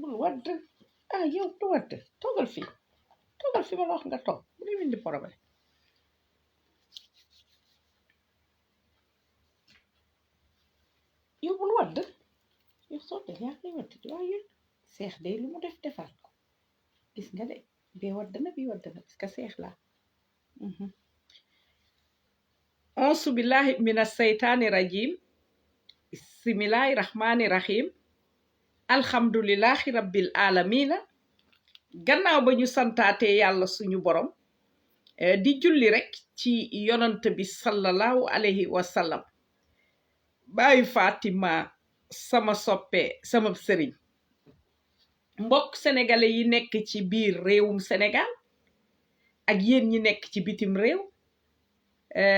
bul wadd yow du wadd toogal fi ma la wax nga toog bu dee indi problème yow bul wadd yow soo def yaa ngi wadd waaye seex de lu mu def defaat ko gis nga de bee wadd na bii wadd na parce que seex la auzu billahi mina seytaani rajim bismillahi rahmani rahim alhamdulillahi rabbil alamina gannaaw ba ñu santaatee yàlla suñu borom di julli rek ci yonant bi sallallahu alayhi wa sallam baayu Fatima sama soppe sama sëriñ mbokk sénégalais yi nekk ci biir réewum Sénégal ak yéen ñi nekk ci bitim réew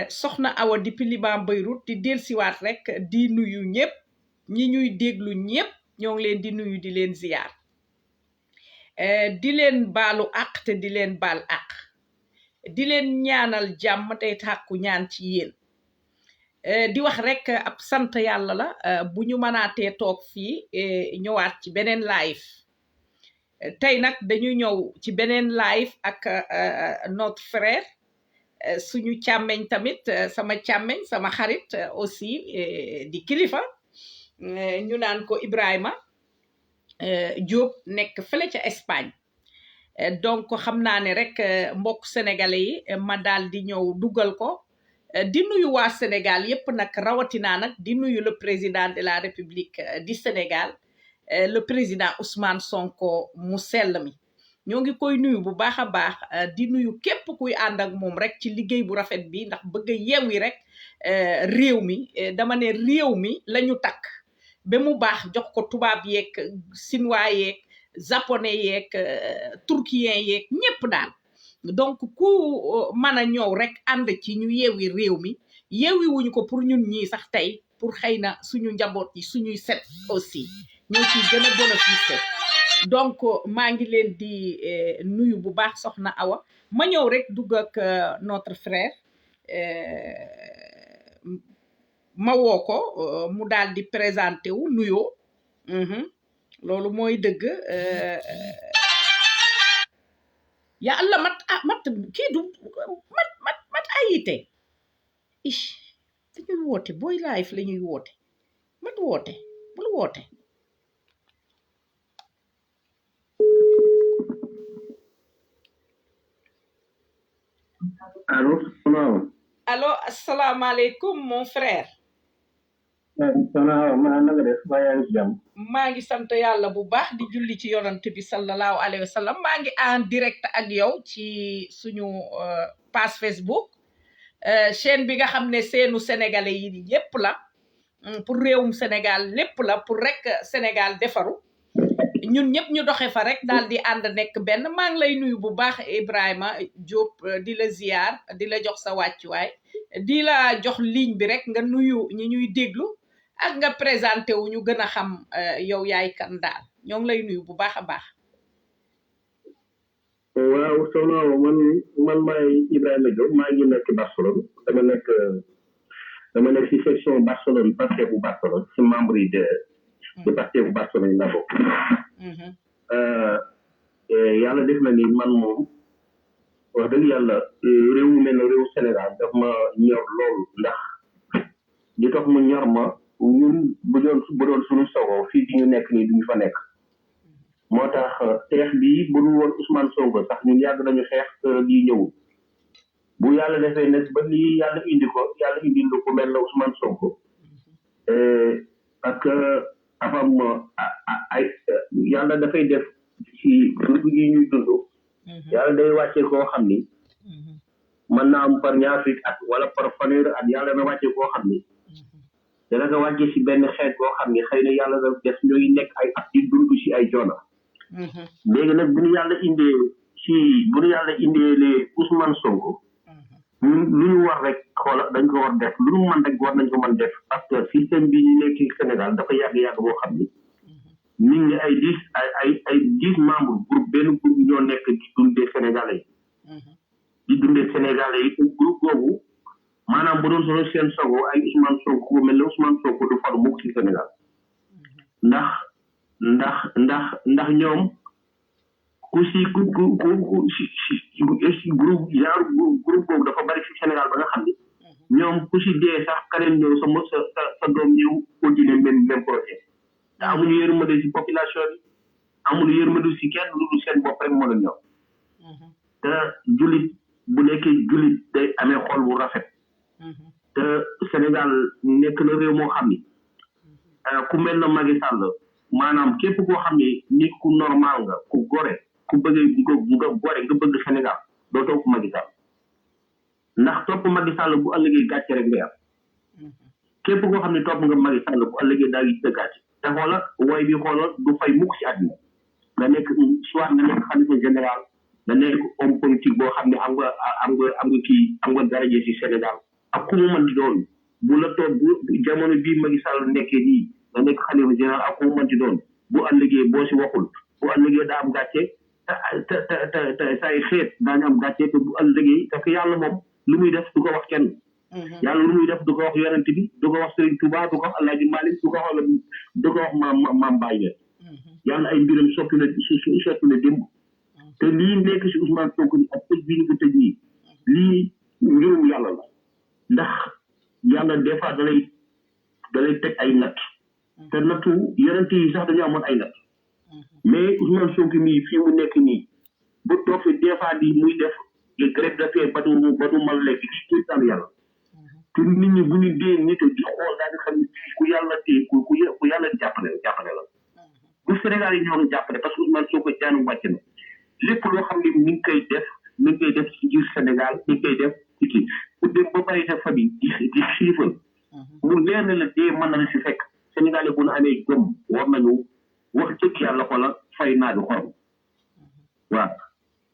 soxna Awa depuis Liban Beyrouth di delsiwaat rek di nuyu ñépp ñi ñuy déglu ñépp ñoo ngi leen di nuyu di leen ziyaar di leen baalu àq te di leen baal àq di leen ñaanal jàmm tey tàkku ñaan ci yéen di wax rek ab sant yàlla la bu ñu mënaatee toog fii ñëwaat ci beneen live tey nag dañu ñëw ci beneen live ak notre frère suñu càmmeñ tamit sama càmmeñ sama xarit aussi di kilifa ñu naan ko Ibrahima Diop nekk fële ca Espagne donc xam naa ne rek mbokk sénégalais yi ma daal di ñëw dugal ko di nuyu waa Sénégal yépp nag rawatinaa nag di nuyu le président de la République du Sénégal le président Ousmane Sonko mu sell mi ñoo ngi koy nuyu bu baax a baax di nuyu képp kuy ànd ak moom rek ci liggéey bu rafet bi ndax bëgg a yeewi rek réew mi dama ne réew mi lañu takk ba mu baax jox ko tubaab yeeg chinois yeeg japonais yeeg turquien yeeg ñépp daal donc ku mën a ñëw rek ànd ci ñu yeewi réew mi yeewi wuñu ko pour ñun ñii sax tey pour xëy na suñu njaboot yi suñuy set aussi ñoo ciy gën a bénéficier donc maa ngi leen di nuyu bu baax soxna Awa ma ñëw rek dugg ak notre frère ma woo ko mu daal di présenté wu nuyoo loolu mooy dëgg ya Allah mat kii du mat ayite ish dañuy woote booy live la ñuy woote mat woote bul woote allo asalaamaaleykum mon frère maa ngi sant yàlla bu baax di julli ci yonant bi sallallahu alayhi wa sallam maa ngi en direct ak yow ci suñu page Facebook chaîne bi nga xam ne seenu sénégalais yi yépp la pour réewum Sénégal lépp la pour rek Sénégal defaru ñun ñëpp ñu doxe fa rek daal di ànd nekk benn maa ngi lay nuyu bu baax Ibrahima Diop di la ziyaar di la jox sa wàccuwaay di la jox ligne bi rek nga nuyu ñi ñuy déglu ak nga présenté wu ñu gën a xam yow yaay kan daal ñoo ngi lay nuyu bu baax a baax. waaw soxna man maay Ibrahima Diop maa ngi nekk Barcelone dama nekk ci section Barcelone Pastef bu Barcelone ci membre yi de Pastef bu Barcelone la bokk. yàlla def na ni man moom wax dëgg yàlla réew mu mel ne réew Sénégal daf ma ñor loolu ndax li tax mu ñor ma ñun bu doon suñu sogo fii di ñu nekk nii duñu fa nekk moo tax xeex bi bu dul woon Ousmane Sonko sax ñun yàgg nañu xeex lii ñëwul bu yàlla defee nag ba lii yàlla indi lu ko mel na Ousmane Sonko parce que afam ay yàlla dafay def ci dund yi ñuy dund yàlla day wàccee koo xam ni mën naa am par ñaar fukki at wala par fanweeri at yàlla na wàccee koo xam ni dana ko wàccee ci benn xeet koo xam ni xëy na yàlla daf def ñooy nekk ay at di dund ci ay joona léegi nag bu ñu yàlla indee les Ousmane Sonko ñun lu ñu war rek xoola dañ ko war def lu ñu mën rek war nañ ko mën def parce que système bi ñu nekk ci Sénégal dafa yàgg boo xam ni nit ñi ay 10 membres groupe benn groupe ñoo nekk di dundee Sénégalais yi groupe boobu maanaam bu doon solo seen sogo ay Ousmane Sonko mel ne Ousmane Sonko du faru mukk ci Sénégal ndax ñoom ku si groupe boobu dafa bari ci Sénégal ba nga xam ni ñoom ku si dee sax keneen ñëw sa doom ñëw continuer même projet te amuñu yërmande si population bi amuñu yërmande si kenn lu dul seen bopp rek moo leen ñëw te jullit bu nekkee jullit day amee xol bu rafet te Sénégal nekk na réew moo xam ni ku mel na Macky Sall maanaam képp koo xam ni nit ku normal nga ku gore ku bëgg nga gore nga bëgg Sénégal doo topp Macky Sall ndax topp Macky Sall bu ëllëgee gàcce rek ngay am képp koo xam ne topp nga Macky Sall bu ëllëgee daal di gàcce te xoola woy bi xoola du fay mukk ci àddina nga nekk soit nga nekk xalifa général nga nekk homme politique boo xam ne am nga daraje ci Sénégal ak ku mu mën di doon bu la toog bu jamono bii Macky Sall nekkee nii nga nekk xalifa général ak ku mu mën di doon bu ëllëgee boo si waxul bu ëllëgee daa am gàcce te say xeet daañu am gàcce te bu ëllëgee parce que yàlla moom lu muy def du ko wax kenn yàlla lu muy def du ko wax yonent bi du ko wax Serigne Touba du ko wax Alaaji Malick du ko wax maam Baye yàlla ay mbiram soppi na démb te lii nekk si Ousmane Sonko ni ak tëj bii ñu ko tëj nii lii mbirum yàlla la ndax yàlla des fois da lay teg ay natt te nattu yonent yi sax dañoo amoon ay natt mais Ousmane Sonko mii fii mu nekk nii bu toog fi des fois di muy def grève de faim ba du mal lekk ci tout temps yàlla te nit ñi bu ñu dee nit di xool daal di xam ne ku yàlla tee ku yàlla jàppale la bu Sénégal yi ñoo ngi jàppale parce que Ousmane Sonko jaanu wàcc na lépp loo xam ne mi ngi koy def ci biir Sénégal mi ngi koy def ci kii bu dem ba bari sa famille di xiifal mu leer na la dee mën na la si fekk Sénégal yi bu ñu amee gëm war nañu wax dëgg yàlla xoola fay naa di xorom waaw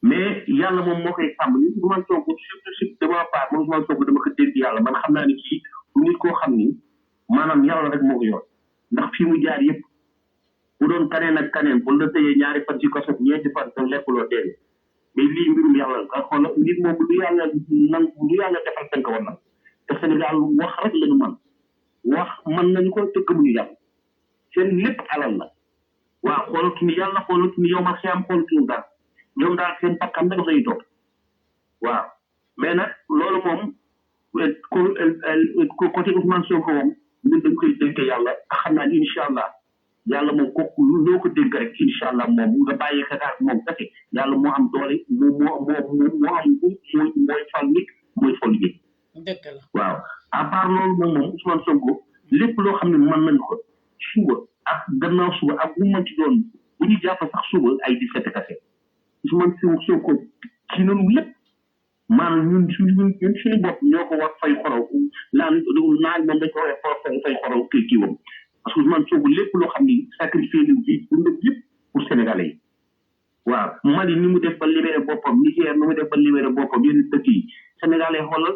mais yàlla moom moo koy sàmm ni Ousmane Sonko surtout dama part man Ousmane Sonko dama ko dégg yàlla man xam naa ni kii nit koo xam ni maanaam yàlla rek moo ko yor ndax fii mu jaar yëpp bu doon kaneen ak kaneen bu la tëyee ñaari fan ci kaso ñeenti fan te lekkuloo dee mais lii mbirum yàlla nga xool nit moom lu yàlla defal tënk woon na te Sénégal wax rek la ñu wax mën nañu ko te gëmuñu yàlla seen lépp alal la waaw xoolatuñu yàlla xoolatuñu yow ma xiyam xoolatuñu daal ñoom daal seen bakkan nag lay topp waaw mais nag loolu moom côté Ousmane Sonko moom ñun dañ koy dénk yàlla xam naa ni incha allah yàlla moom kooku loo ko dénk rek incha allah moom nga bàyyi xetaat moom kese yàlla moo am doole moo am mooy fal nit mooy fol nit waaw à part loolu moom Ousmane Sonko lépp loo xam ne mën nañ ko suba ak gannaaw suba ak bu mën ci doon bu ñu jàpp sax suba ay 17 kase Ousmane Sonko ci noonu lépp maanaam ñun suñu bopp ñoo ko war fay xorow naan moom dañ ko war fay xorow kii wam parce que Ousmane Sonko lépp loo xam ni sacrifié nañ ci dundam yëpp pour Sénégalais yi waaw Mali ni mu def ba libéré boppam Niger ni mu def ba libéré boppam yenn dëkk yi Sénégalais xoolal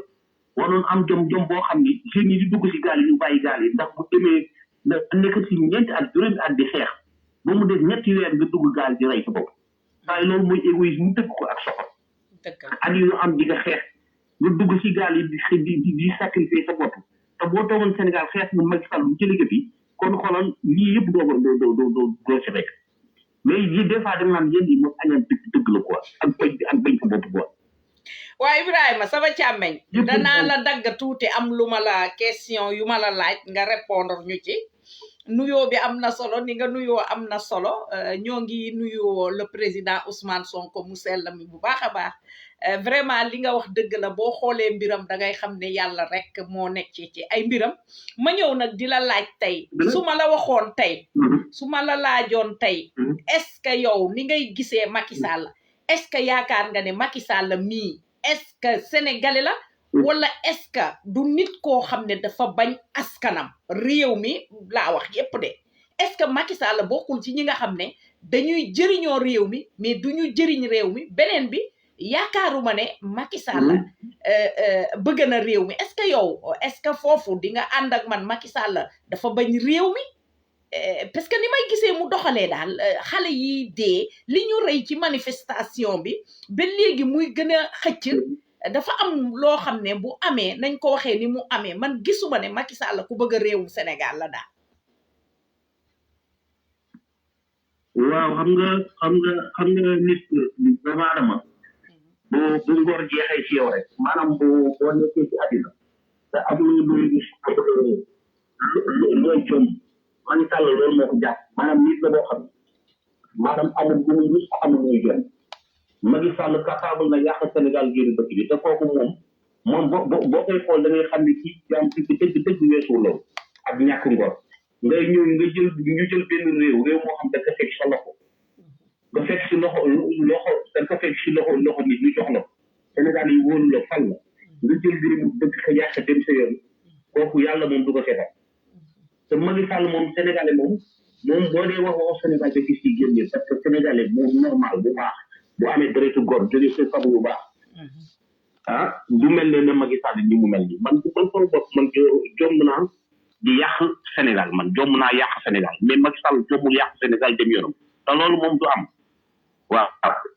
waroon am jom boo xam ni jeunes yi di dugg si gaal yi ñu bàyyi gaal yi ndax bu demee nga nekk si ñeenti at juróomi at di xeex ba mu def ñetti weer nga dugg gaal di rey sa bopp waaye loolu mooy égoïsme mu dëkk ko ak soxor at yu ñu am di nga xeex nga dugg si gaal yi di sacrifier sa bopp te boo toogoon Sénégal xeex nga Macky Sall bu jëlee ko fi kon xoolal lii yëpp doo si rek mais yi des fois da nga naan yéen yi moom añaan dëgg la quoi ak bañ sa bopp quoi. waaw Ibrahima sama càmmeñ danaa la dagg tuuti am lu ma la question yu ma la laaj nga répondre ñu ci nuyoo bi am na solo ni nga nuyoo am na solo ñoo ngi nuyoo le président Ousmane Sonko mu sell mi bu baax a baax vraiment li nga wax dëgg la boo xoolee mbiram da ngay xam ne yàlla rek moo nekk ci ay mbiram ma ñëw nag di la laaj tey su ma la waxoon tey su ma la laajoon tey est-ce que yow ni ngay gisee Macky Sall est-ce que yaakaar nga ne Macky Sall mii est-ce que sénégalais la wala est-ce que du nit koo xam ne dafa bañ askanam réew mi laa wax yépp de est-ce que Macky Sall bokkul ci ñi nga xam ne dañuy jëriñoo réew mi mais duñu jëriñ réew mi beneen bi yaakaaruma ne Macky Sall bëgg na réew mi est-ce que yow est-ce que foofu di nga ànd ak man Macky Sall dafa bañ réew mi parce que ni may gisee mu doxalee daal xale yi dee li ñu rey ci manifestation bi ba léegi muy gën a xëcc dafa am loo xam ne bu amee nañ ko waxee ni mu amee man gisuma ne Macky Sall ku bëgg a réewum Sénégal la daal. waaw xam nga nit doomu aadama bu ngor jeexee ci yow rek maanaam boo nekkee ci àddina te am luy gis looy jom Macky Sall loolu moo ko jàpp maanaam nit la boo xam maanaam amul lu muy gis amul lu muy jom Macky Sall capable na yàq Sénégal génn dëkk bi te kooku moom boo koy xool da ngay xam ne kii jaam ci dëgg weesu loolu ak ñàkk ngor ngay ñëw nga jël ñu jël benn réew moo xam da nga fekk sa loxo nga fekk si loxo da nga fekk si loxo nit ñu jox la Sénégal yi wóolu la fal la nga jël réew dëgg ka yàq dem sa yoon kooku yàlla moom du ko seetal te Macky Sall moom sénégalais moom boo dee wax Sénégal da gis ci génne parce que sénégalais bu normal bu baax bu amee deretu góor jóge sa famille bu baax du mel ne Macky Sall ni mu mel ni man sama bopp man jomm naa di yàq Sénégal man jomm naa yàq Sénégal mais Macky Sall jommul yàq Sénégal dem yoonam te loolu moom du am waaw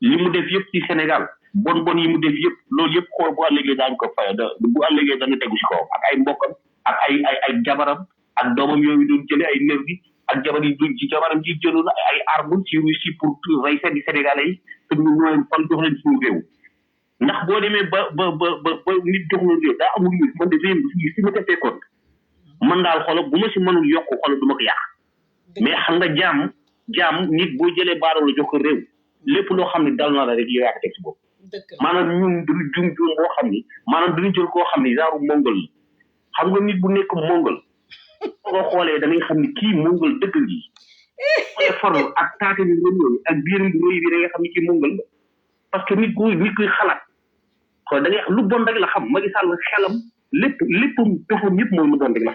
li mu def yëpp ci Sénégal bon yi mu def yëpp loolu yëpp xool bu àllëgee daañu ko fay bu àllëgee dana tegu ci kaw ak ay mbokkam ak ay jabaram ak doomam yooyu doon jële ay nerf bi ak jabar yi doon ci jabaram ji jëloon ay armes ci Russie pour rey seen Sénégalais yi te ñu ñëw fan jox leen suñu réew ndax boo demee ba nit jox la réew daa amul nit man de réew mi si ma ko fekkoon man daal xoolal bu ma si mënul yokk xoolal du ma ko yàq mais xam nga jaam nit boo jëlee baaroo la jox ko réew lépp loo xam ne dal na la rek yow yaa ko teg si bopp maanaam ñun duñu jum boo xam ni maanaam duñu jël koo xam ni genre mongol la xam nga nit bu nekk mongol boo xoolee da ngay xam ni kii mongol dëgg gi xoolee forme ak taate bi rëy yooyu ak biiram bi rëy bi da ngay xam ni kii mongol la parce que nit kuy xalaat xool da ngay lu bon rek la xam Macky Sall xelam léppam pexam yëpp mooy lu bon rek la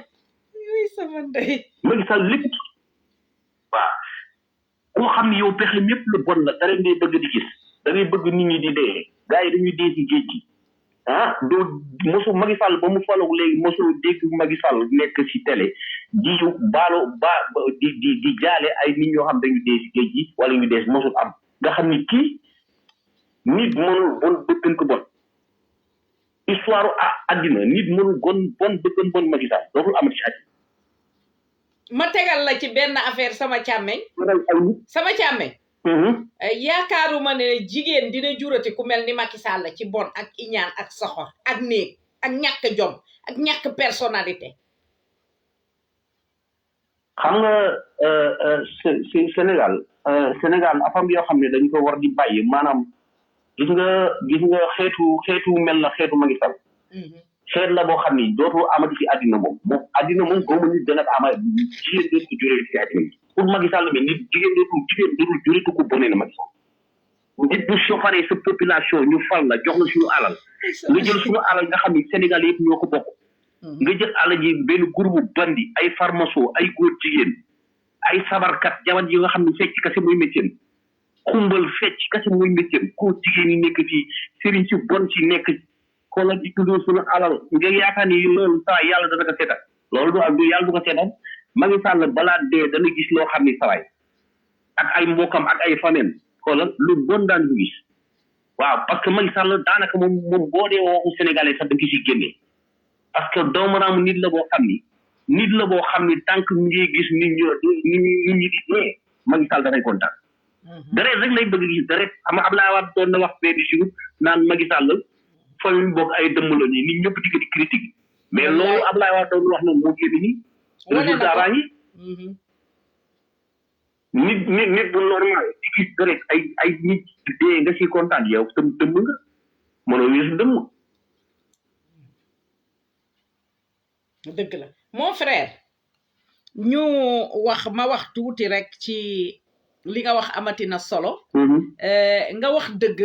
Macky Sall lépp waaw koo xam ne yow pexam yëpp lu bon la dara ngay bëgg di gis da ngay bëgg nit ñi di dee gars yi dañuy dee ci géej gi doo mosu Macky Sall ba mu falagu léegi mosu dégg Macky Sall nekk ci télé di jaale ay nit ñoo xam dañu dee ci géej gi wala ñu dee mosul am nga xam ni kii nit mënul bon bëggan ko bon histoire àddina nit mënul bon bëggan bon Macky Sall dootul amati ci àddina ma tegal la ci benn affaire sama càmmeñ yaakaaruma ne jigéen dina jurati ku mel ni Macky Sall ci bon ak iñaan ak soxor ak néeg ak ñàkk jom ak ñàkk personnalité xam nga Sénégal afam yoo xam ne dañ ko war di bàyyi maanaam gis nga xeetu mel na xeetu Macky Sall xeet la boo xam ni dootul amati ci àddina moom góobu nit dana ama jigéen dootul juree ci àddina bi pour Macky Sall mi nit jigéen dootul jureetu ko bonee na Macky Sall nit bu soxaree sa population ñu fal la jox la suñu alal nga jël suñu alal nga xam ni Sénégal yëpp ñoo ko bokk nga jël alal ji benn groupe bandi ay pharmacie ay góor jigéen ay sabarkat jabar yi nga xam ne fecc kese muy métier xumbal fecc kese muy métier ko jigéen ñi nekk ci sëriñ si bon ci nekk xoolal di tuddoo suñu alal nga yaakaar ni loolu saa yàlla dana ko seetal loolu du yàlla du ko seetal Macky Sall balaa dee dana gis loo xam ni sawaay ak ay mbokkam ak ay famem xoolal lu bon daan du gis waaw parce que Macky Sall daanaka moom boo dee waxu sénégalais sax da nga si génne parce que doomu nit la boo xam ni tant que mi ngi gis nit ñi di dee Macky Sall dafay kontaan deret rek lay bëgg gis deret xam nga Abdoulaye Wade doon na wax benn jour naan Macky Sall fa ñu bokk ay dëmm la nii nit ñëpp di critique mais loolu Abdoulaye Wade doon wax noonu moo génn nii résultat baa ngi nit bu normal di gis deret ay nit dee nga si kontaan yow tam dëmm nga mënoo weesu dëmm dëgg la mon frère ñu ma wax tuuti rek ci li nga wax amatina solo nga wax dëgg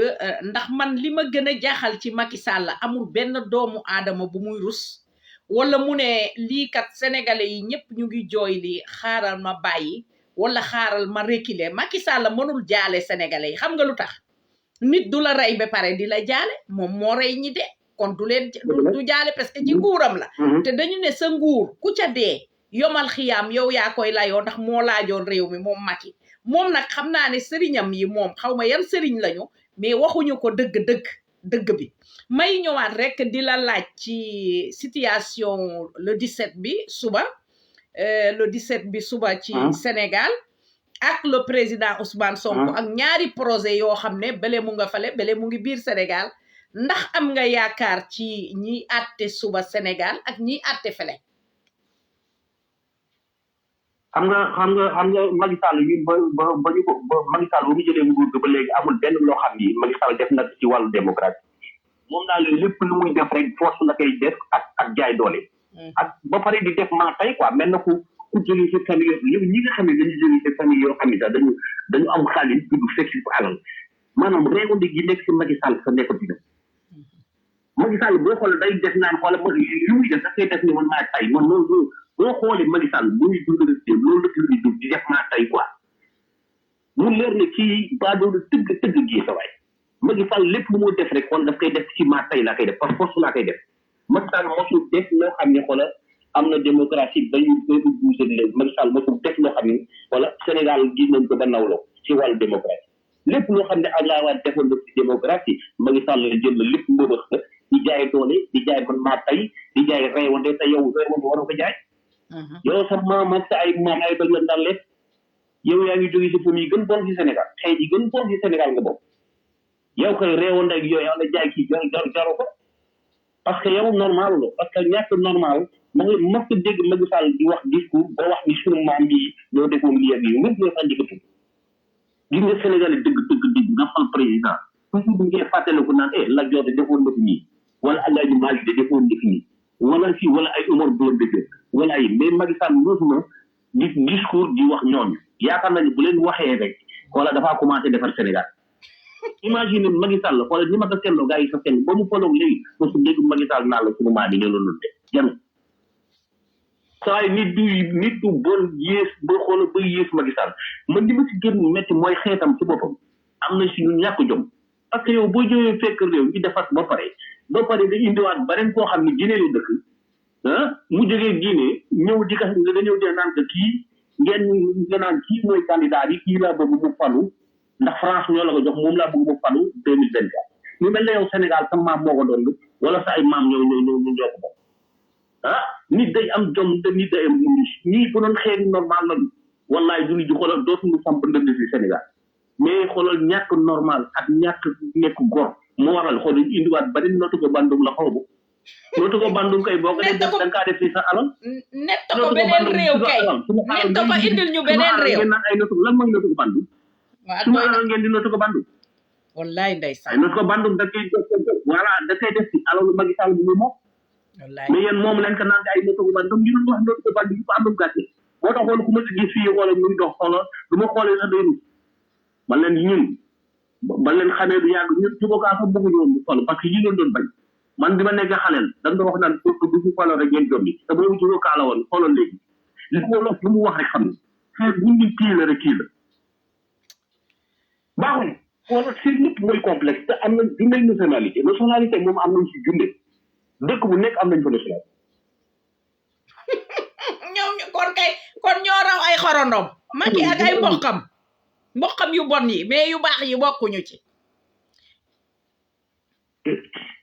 ndax man li ma gën a jaaxal ci Macky Sall amul benn doomu aadama bu muy rus wala mu ne lii kat sénégalais yi ñëpp ñu ngi jooy lii xaaral ma bàyyi wala xaaral ma reculer Macky Sall mënul jaale sénégalais yi xam nga lu tax nit du la rey ba pare di la jaale moom moo rey ñi dee kon du leen du jaale parce que ci nguuram la te dañu ne sa nguur ku ca dee yomal xiyaam yow yaa koy layoo ndax moo laajoon réew mi moom Macky moom nag xam naa ne sëriñam yi moom xaw ma yan sëriñ lañu mais waxuñu ko dëgg bi may ñëwaat rek di la laaj ci situation le 17 bi suba le 17 bi suba ci Sénégal ak le président Ousmane Sonko ak ñaari projet yoo xam ne bele mu nga fale bele mu ngi biir Sénégal ndax am nga yaakaar ci ñiy àtte suba Sénégal ak ñiy àtte fele xam nga Macky Sall yi ba ñu ko Macky Sall bu mu jëlee nguur gi ba léegi amul benn loo xam ni Macky Sall def na ci wàllu démocratie moom daal lépp lu muy def rek force la koy def ak jaay doole ak ba pare di def maa tey quoi mel na ku jógee ci famille yoo ñi nga xam ne dañu jógee ci famille yoo xam ne sax dañu am xaalis du fekk ci alal maanaam réewande gi nekk ci Macky Sall sa nekk dina Macky Sall boo xoolee day def naan xoolal ma li muy def da koy def ni man maa tay man loolu boo xoolee Macky Sall bu ñuy dund loolu la ci dund di def maa tay quoi mu leer ne ci ba doon tëgg gi sa waay Macky Sall lépp lu mu def rek xool daf koy def ci maa tay laa koy def par force laa koy def Macky Sall mosul def loo xam ne xoolal am na démocratie dañu bougé léegi Macky Sall mosul def loo xam ne wala Sénégal gis nañ ko ba nawloo ci wàllu démocratie lépp loo xam ne Abdoulaye Wade defoon na ci démocratie Macky Sall jël na lépp mbëbëx la di jaay doole di jaay man maa tay di jaay reewante te yow reewante waroo ko jaay yow sa maam ak sa ay maam ay bañ la daan lekk yow yaa ngi jóge si famille gën bon ci Sénégal xëy yi gën bon ci Sénégal nga bokk yow koy reewante ak yooyu la jaay kii jaru ko parce que yow normal la parce que ñàkk normal ma ngi mas dégg Macky Sall di wax discours ba wax ni sunu maam yi ñoo defoon lii ak yi ñëpp ñoo fa njëkkatu gis nga Sénégal yi dëgg nga fal président toujours bu ngeen fàttaliku naan la joote defoon na fi nii wala Alaaji Malick de defoon na fi nii wala fii wala ay Omar Blondin de wala ay mais Macky Sall mosuma gis discours di wax ñooñu yaakaar nañu bu leen waxee rek wala dafaa commencé defar Sénégal imagine Macky Sall wala ni ma ko seetloo gars yi sa seen ba mu faloog léegi mosu dégg Macky Sall naan la sunu maam yi ñoo doon de jarul saa yi nit du bon yées ba xoolal ba yées Macky Sall man li ma si gën métti mooy xeetam ci boppam am na si ñu ñàkk jom parce que yow boo ñëwee fekk réew ñu defar ba pare da indiwaat beneen koo xam ne Guinée la dëkk mu jógee Guinée ñëw di nga ñëw di naan que kii ngeen naan kii mooy candidat yi kii laa bëgg mu falu ndax France ñoo la ko jox moom laa bëgg mu falu 2024 ñu mel ne yow Sénégal sa maam moo ko doon wala sa ay maam ñoo ko bokk nit day am jom te nit day am ñii bu doon xeex normal lañu wallaay du ñu xoolal dootuñu samp ndënd si Sénégal mais xoolal ñàkk normal ak ñàkk nekk góor moo waral xool indiwaat ba den nootu ko bandum la xaw ma nootu ko bandum kay boo ko def da nga kaa def si sa alal nett ko beneen réew kay nett ko indil ñu beneen réew ngeen naan ay nootu lan mooy nootu ko bandum suma alal ngeen di nootu ko bandum wallaay ndeysaan ay nootu ko bandum da koy voilà da koy def si alalu Macky Sall bi moom wallaay mais yéen moom leen ko naan ay nootu ko bandum ñu doon wax nootu ko bandum ko andum gàcce moo tax xool ku ma si gis fii wala muy dox xoolal du ma xoolee sax day man leen ñun ba leen xamee du yàgg ñun jubokaa sax bëgguñu woon bu falo parce que yi ngeen doon bañ man bi ma nekk xaleel dañ doon wax naan pour bu ñu falo rek ngeen jombi te boobu jubokaa la woon xoolal léegi li ko lof lu mu wax rek xam ne xeet bu ñu kii la rek kii la baaxul xoolal si lépp mooy complexe te am na junne nationalité moom am nañ si junne dëkk bu nekk am nañ fa nationalité ñoom kon ñoo raw ay xorondom Macky ak ay mboqam yu bon yi mais yu baax yi bokkuñu ci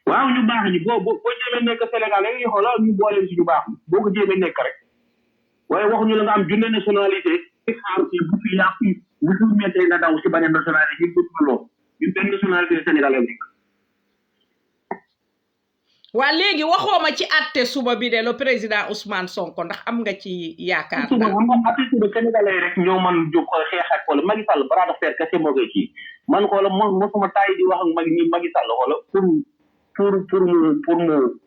waaw ñu baax ñi boo jéemee nekk Sénégal yi xoolal ñu booleen si ñu baax boo ko jéemee nekk rek waaye waxuñu la nga am junne nationalité xaar fi bu fi yàq bu fi mettee nga daw si beneen nationalité ñun bëgg lool ñun benn nationalité sénégalais nekk waa léegi waxoo ma ci àtte suba bi de le président Ousmane Sonko ndax am nga ci yaakaar suba xam nga àtte suba sénégalais rek ñoo man jóg xeex ak wala Macky Sall bras de fer kese moo koy kii man xoola mosuma taay di wax ak Macky Sall xoola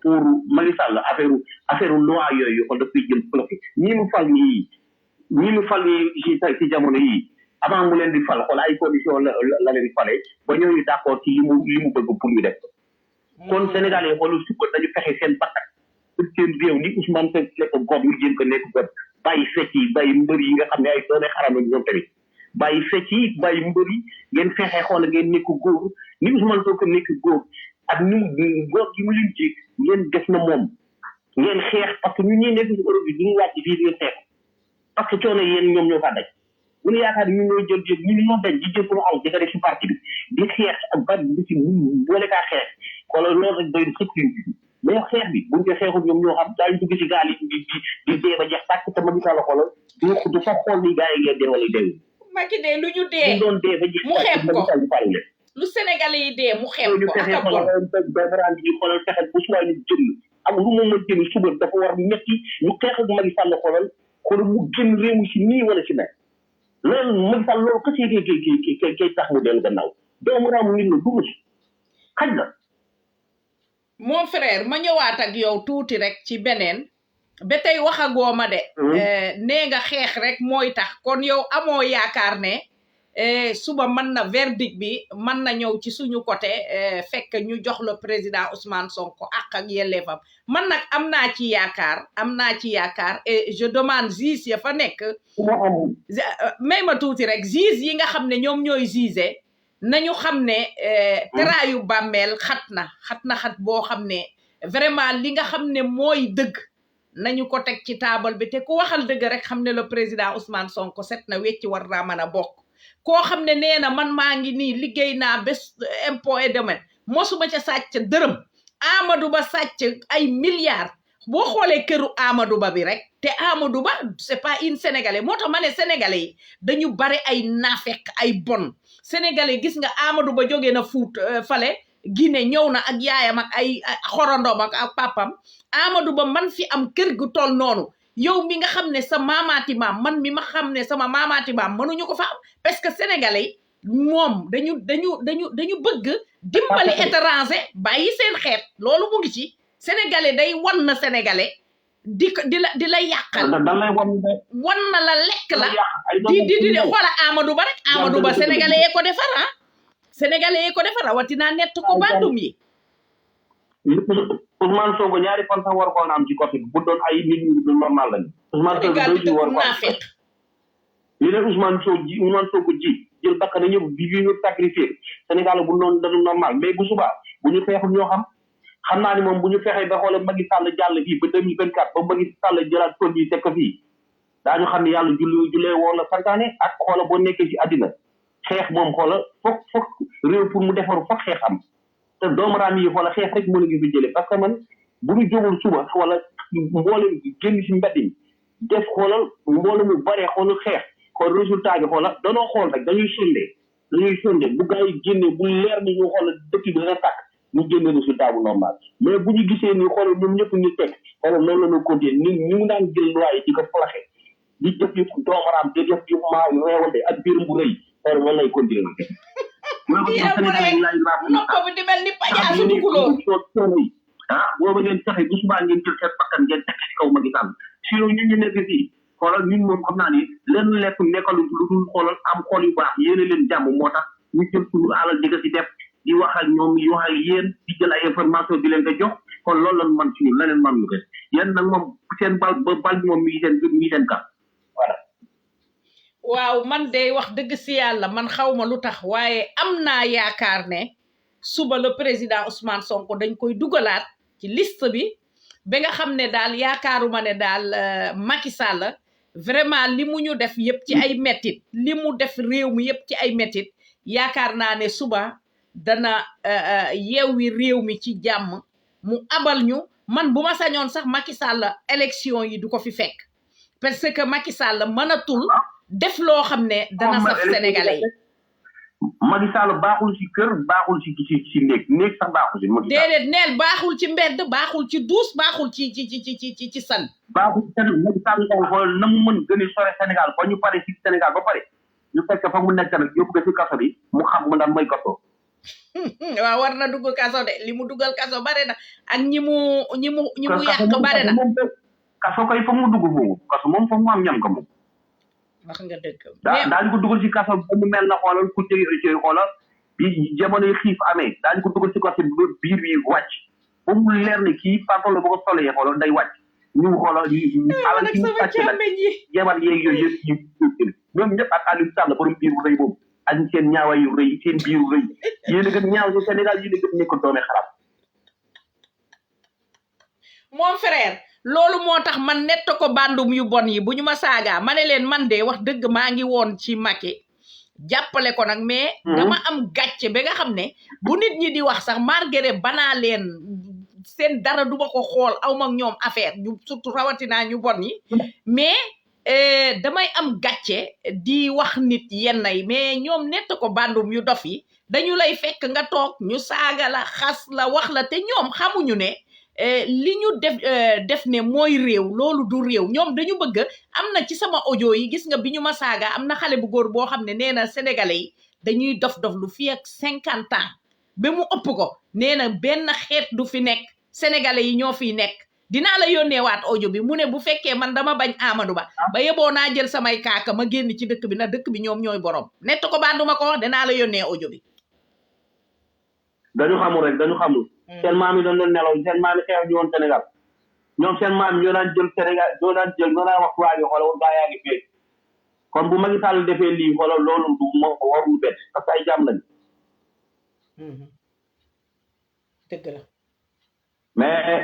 pour Macky Sall affaire loi yooyu xool daf koy jël bloqué ñi mu fal nii ci jamono yii avant mu leen di fal xoola ay condition la leen di fale ba ñooñu d'accord ci li mu bëgg pour ñu def kon Sénégalais yi xoolal suba dañu fexe seen bakkat pour seen réew ni Ousmane Sonko nekk gox ñu jéem ko nekk gox bàyyi fecc yi bàyyi mbër yi nga xam ne ay doone xaram la ñoom tamit bàyyi fecc yi bàyyi mbër yi ngeen fexe xool ngeen nekk góor ni Ousmane Sonko nekk góor ak ni mu góor gi mu leen ci ngeen def na moom ngeen xeex parce que ñun ñuy nekk ci Europe bi duñu wàcc fii di xeex parce que coono yéen ñoom ñoo fa daj bu ñu yaakaar ñu ñoo jël ñu ñoo daj di jël suñu aw di ko def ci parti bi di xeex ak ba di ci boole kaa xeex xoolal loolu rek doy sëkk mais xeex bi buñ ko xeexul ñoom ñoo xam daañu dugg ci gaal yi di dee ba jeex tàkk te ma gis la xoolal du fa xool ni gars yi ngeen dee wala dee Macky de lu ñu dee ñu doon dee ba jeex mu xeeb tàkk ko ma gis la lu Sénégalais yi dee mu xeeb ñu ko fexe ak a bon xoolal ñu xoolal fexe bu suwaay ñu jënd ak lu mu mën jënd suba dafa war metti ñu xeex ak Macky Sall xoolal mu génn réew mi si nii wala si nekk loolu Macky Sall loolu kese kay tax mu dellu gannaaw doomu raam nit la dugg si xaj la mon frère ma ñëwaat ak yow tuuti rek ci beneen ba tey waxagoo ma de nee nga xeex rek mooy tax kon yow amoo yaakaar ne suba mën na verdict bi mën na ñëw ci suñu côté fekk ñu jox le président Ousmane Sonko ak yelleefam man nag am naa ci yaakaar et je demande juge ya fa nekk may ma tuuti rek juge yi nga xam ne ñoom ñooy juger nañu xam ne teraayu bàmmeel xat boo xam ne vraiment li nga xam ne mooy dëgg nañu ko teg ci taabal bi te ku waxal dëgg rek xam ne le président Ousmane Sonko set na wecci war naa mën a bokk koo xam ne nee na man maa ngi nii liggéey naa bés impôt et domaine mosuma ca sàcc dërëm Amadou Ba sàcc ay milliards boo xoolee këru Amadou Ba bi rek te Amadou Ba c'est pas une sénégalais moo tax ma ne sénégalais yi dañu bari ay naafeq ay bon sénégalais gis nga Amadou Ba jógee na Fuut fale Guinée ñëw na ak yaayam ak ay xorondoom ak papam Amadou Ba man fi am kër gu toll noonu yow mi nga xam ne sa maamaati maam man mi ma xam ne sama maamaati maam mënuñu ko fa am parce que sénégalais moom dañu bëgg dimbali étranger bàyyi seen xeet loolu mu ngi ci sénégalais day wan na sénégalais di la yàqal wan na la lekk la di xoola Amadou Ba rek Amadou Ba sénégalais yee ko defar sénégalais yee ko defar rawatina nett ko bandum yi Ousmane Sonko ñaari fan sax war koon am ci côté bi bu doon ay nit ñi normal lañu Ousmane Sonko do ci war ko li ne Ousmane Sonko ji jël bakkan ñëpp bi ñu sacrifier Sénégal bu doon dañu normal mais bu suba bu ñu xeexul ñoo xam naa ni moom bu ñu fexee ba xoolal Macky Sall jàll fii ba 2024 ba Macky Sall jëlaat tool yi teg ko fii daañu xam ne yàlla jullee woo la santaane ak xoola boo nekkee ci àddina xeex moom xoola foog réew pour mu defaru foog xeex am te doomu raam yi xoola xeex rek mën a ngi fi jëlee parce que man bu ñu jógul suba wala mboolem génn si mbedd mi def xoolal mboolem mu baree xoolal xeex xool résultat bi xoola danoo xool rek dañuy sonde bu gaa yi génne bu leer ni ñu xoola dëkk bi dana tàkk ñu génne résultat bu normal mais bu ñu gisee ni xoolal ñoom ñëpp ñu teg xoolal loolu la ñu continuer ni mu daan jël loi yi di ko flaxe di def yu doomu raam di def yu maa reewante ak biiram bu rëy xoolal loolu lay continuer noppa bi di mel ni pajaasu dugguloo booba ngeen fexe bu subaa ngeen jël seen bakkan ngeen teg ci kaw Macky Sall sinon ñun ñu nekk fii xoolal ñun moom xam naa ni leen lekk nekkalu lu dul xoolal am xool yu baax yéene leen jàmm moo tax ñu jël suñu alal di ko si def di wax ak ñoom di wax ak yéen di jël ay information di leen ko jox kon loolu lañ man suñu leneen man lu ko yéen nag moom seen bal bi moom mi ngi seen kam voilà waaw man de wax dëgg si yàlla man xawma lu tax waaye am naa yaakaar ne suba le président Ousmane Sonko dañ koy dugalaat ci liste bi ba nga xam ne daal yaakaaruma ne daal Macky Sall vraiment li mu ñu def yëpp ci ay mettit li mu def réew mi yëpp ci ay mettit yaakaar naa ne suba dana yeewi réew mi ci jàmm mu abal ñu man bu ma sañoon sax Macky Sall élection yi du ko fi fekk parce que Macky Sall mënatul def loo xam ne dana saf sénégalais yi Macky Sall baaxul ci kër baaxul ci néeg sax baaxul ci Macky Sall déedéet neel baaxul ci mbedd baaxul ci duus baaxul ci san baaxul ci Macky Sall xool na mu mën gën a sore Sénégal ba ñu pare ci Sénégal ba pare ñu fekk fa mu nekk nag yóbbu ko ci kaso bi mu xam mu ndax mooy kaso waaw war na dugg kaso de li mu dugal kaso bare na ak ñi mu yàq bare na kaso koy fa mu dugg foofu kaso moom fa mu am ñam ko moom wax nga dëgg daañu ko dugal ci kaso ba mu mel na xoolal ku jege xoolal bi jamonoy xiif amee daañu ko dugal ci kaso biir bi wàcc ba mu leer ne kii papa la ba ko solee xoolal day wàcc ñu xoolal alal ci sàcc nag jabar yeeg yooyu yëpp ñoom ñëpp ak Aliou Sall borom biir bu rëy boobu ak seen ñaaway yu rëy seen biir rëy yéen a gën ñaaw ci Sénégal yéen a gën nekk doome xarab mon frère loolu moo tax man nett ko bandum yu bon yi bu ñu ma saagaa ma ne leen man de wax dëgg maa ngi woon ci Macky jàppale ko nag mais dama am gàcce ba nga xam ne bu nit ñi di wax sax malgré banaa leen seen dara duma ko xool aw mag ñoom affaire ñu surtout rawatinaa ñu bon yi mais damay am gàcce di wax nit yenn yi mais ñoom nett ko bandum yu dof yi dañu lay fekk nga toog ñu saaga la xas la wax la te ñoom xamuñu ne li ñu def ne mooy réew loolu du réew ñoom dañu bëgg am na ci sama audio yi gis nga bi ñu ma saaga am na xale bu góor boo xam ne nee na sénégalais yi dañuy dof lu fi ak 50 ans ba mu ëpp ko nee na benn xeet du fi nekk sénégalais yi ñoo fiy nekk dinaa la yónneewaat audio bi mu ne bu fekkee man dama bañ Amadou Ba ba yeboo naa jël samay kaaka ma génn ci dëkk bi na dëkk bi ñoom ñooy borom nett ko banduma ko wax dinaa la yónnee audio bi dañu xamul rek dañu xamul seen maam yi doon doon nelaw seen maam yi xeex ñu woon Sénégal ñoom seen maam yi ñoo daan jël Sénégal ñoo daan wax waa ji xoolal gaa yaa ngi fee kon bu Macky Sall defee lii xoolal loolu du moo warul bett parce que ay jàmm lañ dëgg la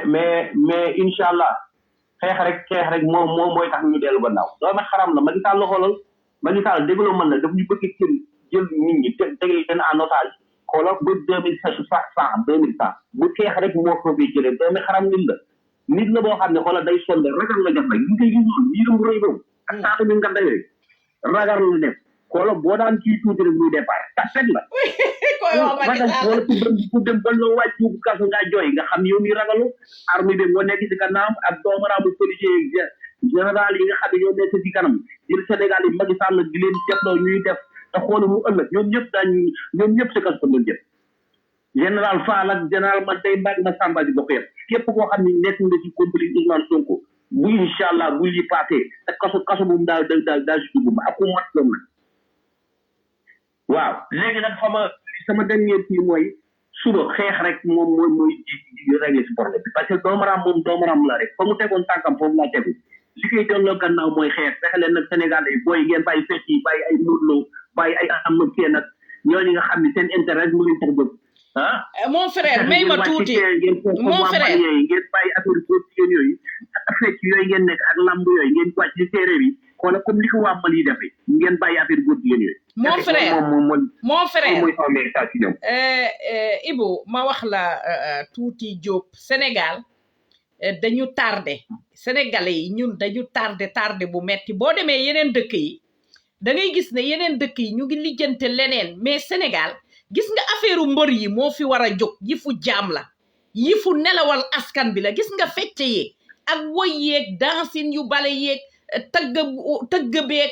mais incha allah xeex rek moom mooy tax ñu dellu gannaaw doomu xaram la Macky Sall la xoolal Macky Sall dégloo mën na daf ñu bëgg jël nit ñi tegal leen en otage xoolal ba 2100 bu xeex rek moo ko fi jëlee doomu xaram nit la boo xam ne xoolal day sonde ragal la def rek ñu koy gis noonu yërëm bu rëy boobu ak saatu mi nga dayoo ragal la def xoolal boo daan kii tuuti rek muy dépassé taset la ragal xoolal ku dem ba la wàcc bu kaso ngaa jooy nga xam yow mi ragalu armée bi moo nekk ci kanam ak doomaraamu policier général yi nga xam ne ñoo nekk ci kanam jël Sénégal yi Macky Sall di leen defloo ñuy def te xoolu mu ëllëg ñoom ñëpp si kaso doon jël général Fall ak général man day mbaag na Samba di bokk yëpp képp koo xam ne nekk nga ci complice Ousmane Sonko bu incha allah bu li passé te kaso bu mu daal si dugg ak ku mat loolu nag waaw léegi nag sama dernier kii mooy suba xeex rek moom mooy régler si problème bi parce que doomaram la rek fa mu tegoon tànkam foofu laa tegu li koy delloo gannaaw mooy xeex fexe leen nag Sénégal yi booy ngeen bàyyi fecc yi bàyyi ay murloo bàyyi ay am na kenn nag ñooñu nga xam ne seen intérêt mu leen tax jóg mon frère may ma tuuti mon frère ngeen bàyyi affaire góor jigéen yooyu fecc yooyu ngeen nekk ak lamb yooyu ngeen wàcc ci séeréer yi xoola comme li ko waa Mali yi defee ngeen bàyyi affaire góor jigéen yooyu mon frère mooy xaw ne saa si ñoom Ibou ma wax la tuuti Diop Sénégal dañu tardé sénégalais yi ñun dañu tardé bu metti boo demee yeneen dëkk yi da ngay gis ne yeneen dëkk yi ñu ngi lijjante leneen mais Sénégal gis nga affaire mbër yi moo fi war a jóg yi fu jaam la yi fu nelawal askan bi la gis nga fecce yeeg ak woy yeeg dansin yu bale yeeg tëgg beeg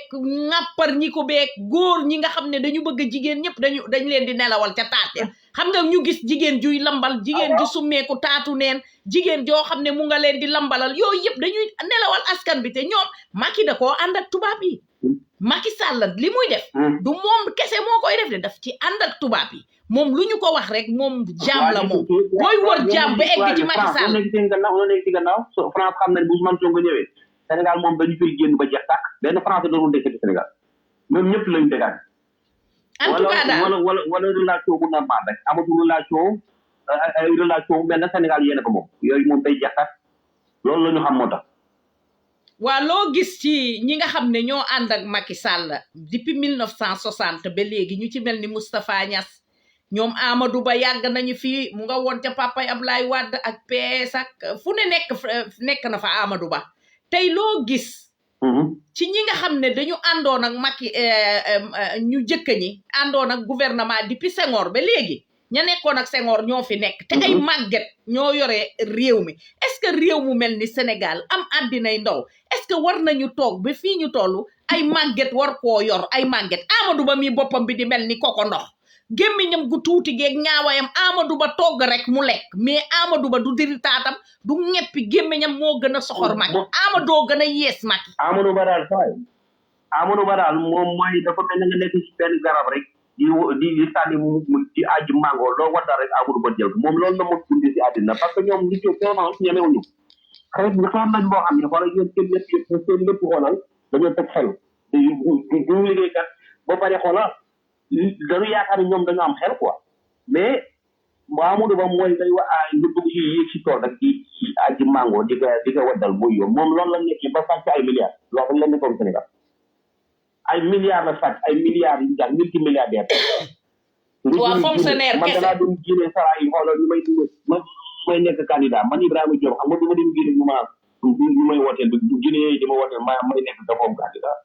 ŋàppar ñi ko beeg góor ñi nga xam ne dañu bëgg jigéen ñëpp dañ leen di nelawal ca taate xam nga ñu gis jigéen juy lambal jigéen ju summeeku taatu neen jigéen joo xam ne mu nga leen di lambalal yooyu yëpp dañuy nelawal askan bi te ñoom Macky da koo ànd ak tubaab yi Macky Sall li muy def du moom kese moo koy def de daf ci ànd ak tubaab yi moom lu ñu ko wax rek moom jaam la moom booy wër jaam ba egg ci Macky Sall nekk ci gannaaw France xam na ne bu Ousmane Sonko ñëwee Sénégal moom dañu koy génn ba jeex tàkk benn français doonul dëkk ci Sénégal ñoom ñëpp lañu dégaat en tout cas daal wala relation bu normal rek amatul relation mel na Sénégal yéene ko moom yooyu moom day jeex tàkk loolu la ñu xam moo tax waa loo gis ci ñi nga xam ne ñoo ànd ak Macky Sall depuis 1960 ba léegi ñu ci mel ni Moustapha Niass ñoom Amadou Ba yàgg nañu fii mu nga woon ca papay Ablaye Wade ak PS ak fu ne nekk na fa Amadou Ba tey loo gis ci ñi nga xam ne dañu àndoon ak Macky ñu jëkk ñi àndoon ak gouvernement depuis Senghor ba léegi ña nekkoon ak Senghor ñoo fi nekk te ay màgget ñoo yore réew mi est-ce que réew mu mel ni Sénégal am àddinay ndaw est-ce que war nañu toog ba fii ñu toll ay màgget war koo yor ay màgget Amadou Ba mi boppam bi di mel ni koko ndox gémmiñam gu tuuti geeg ñaawayam Amadou Ba togg rek mu lekk mais Amadou Ba du diri taatam du ñeppi gémmiñam moo gën a soxor Macky Amadou gën a yees Macky Amadou Ba daal moom mooy dafa mel na nga nekk ci benn garab rek di sànni di aji mango loo wadda rek Amadou Ba jël moom loolu la mos dundee si àddina parce que ñoom li ci vraiment ñemewuñu xëy na xam nañ boo xam ne xoolal yéen seen lépp xoolal dañoo teg xel du liggéeykat ba pare xoolal dañu yaakaar ne ñoom dañu am xel quoi mais Amadou Ba mooy day wax nga dugg ci yéeg si tool rek ci aji mango di ko waddal muy yow moom loolu la nekk ba sàcc ay milliards loolu la nekkoon Sénégal ay milliards la sàcc ay milliards yu jàng multimilliardaire waa fonctionnaire man kese danaa dem génne sara yi xoolal ñu may nekk candidat man Ibrahima Diop xam nga du ma dem génne ñu may wooteel bi du génne di ma wooteel may nekk dafoom candidat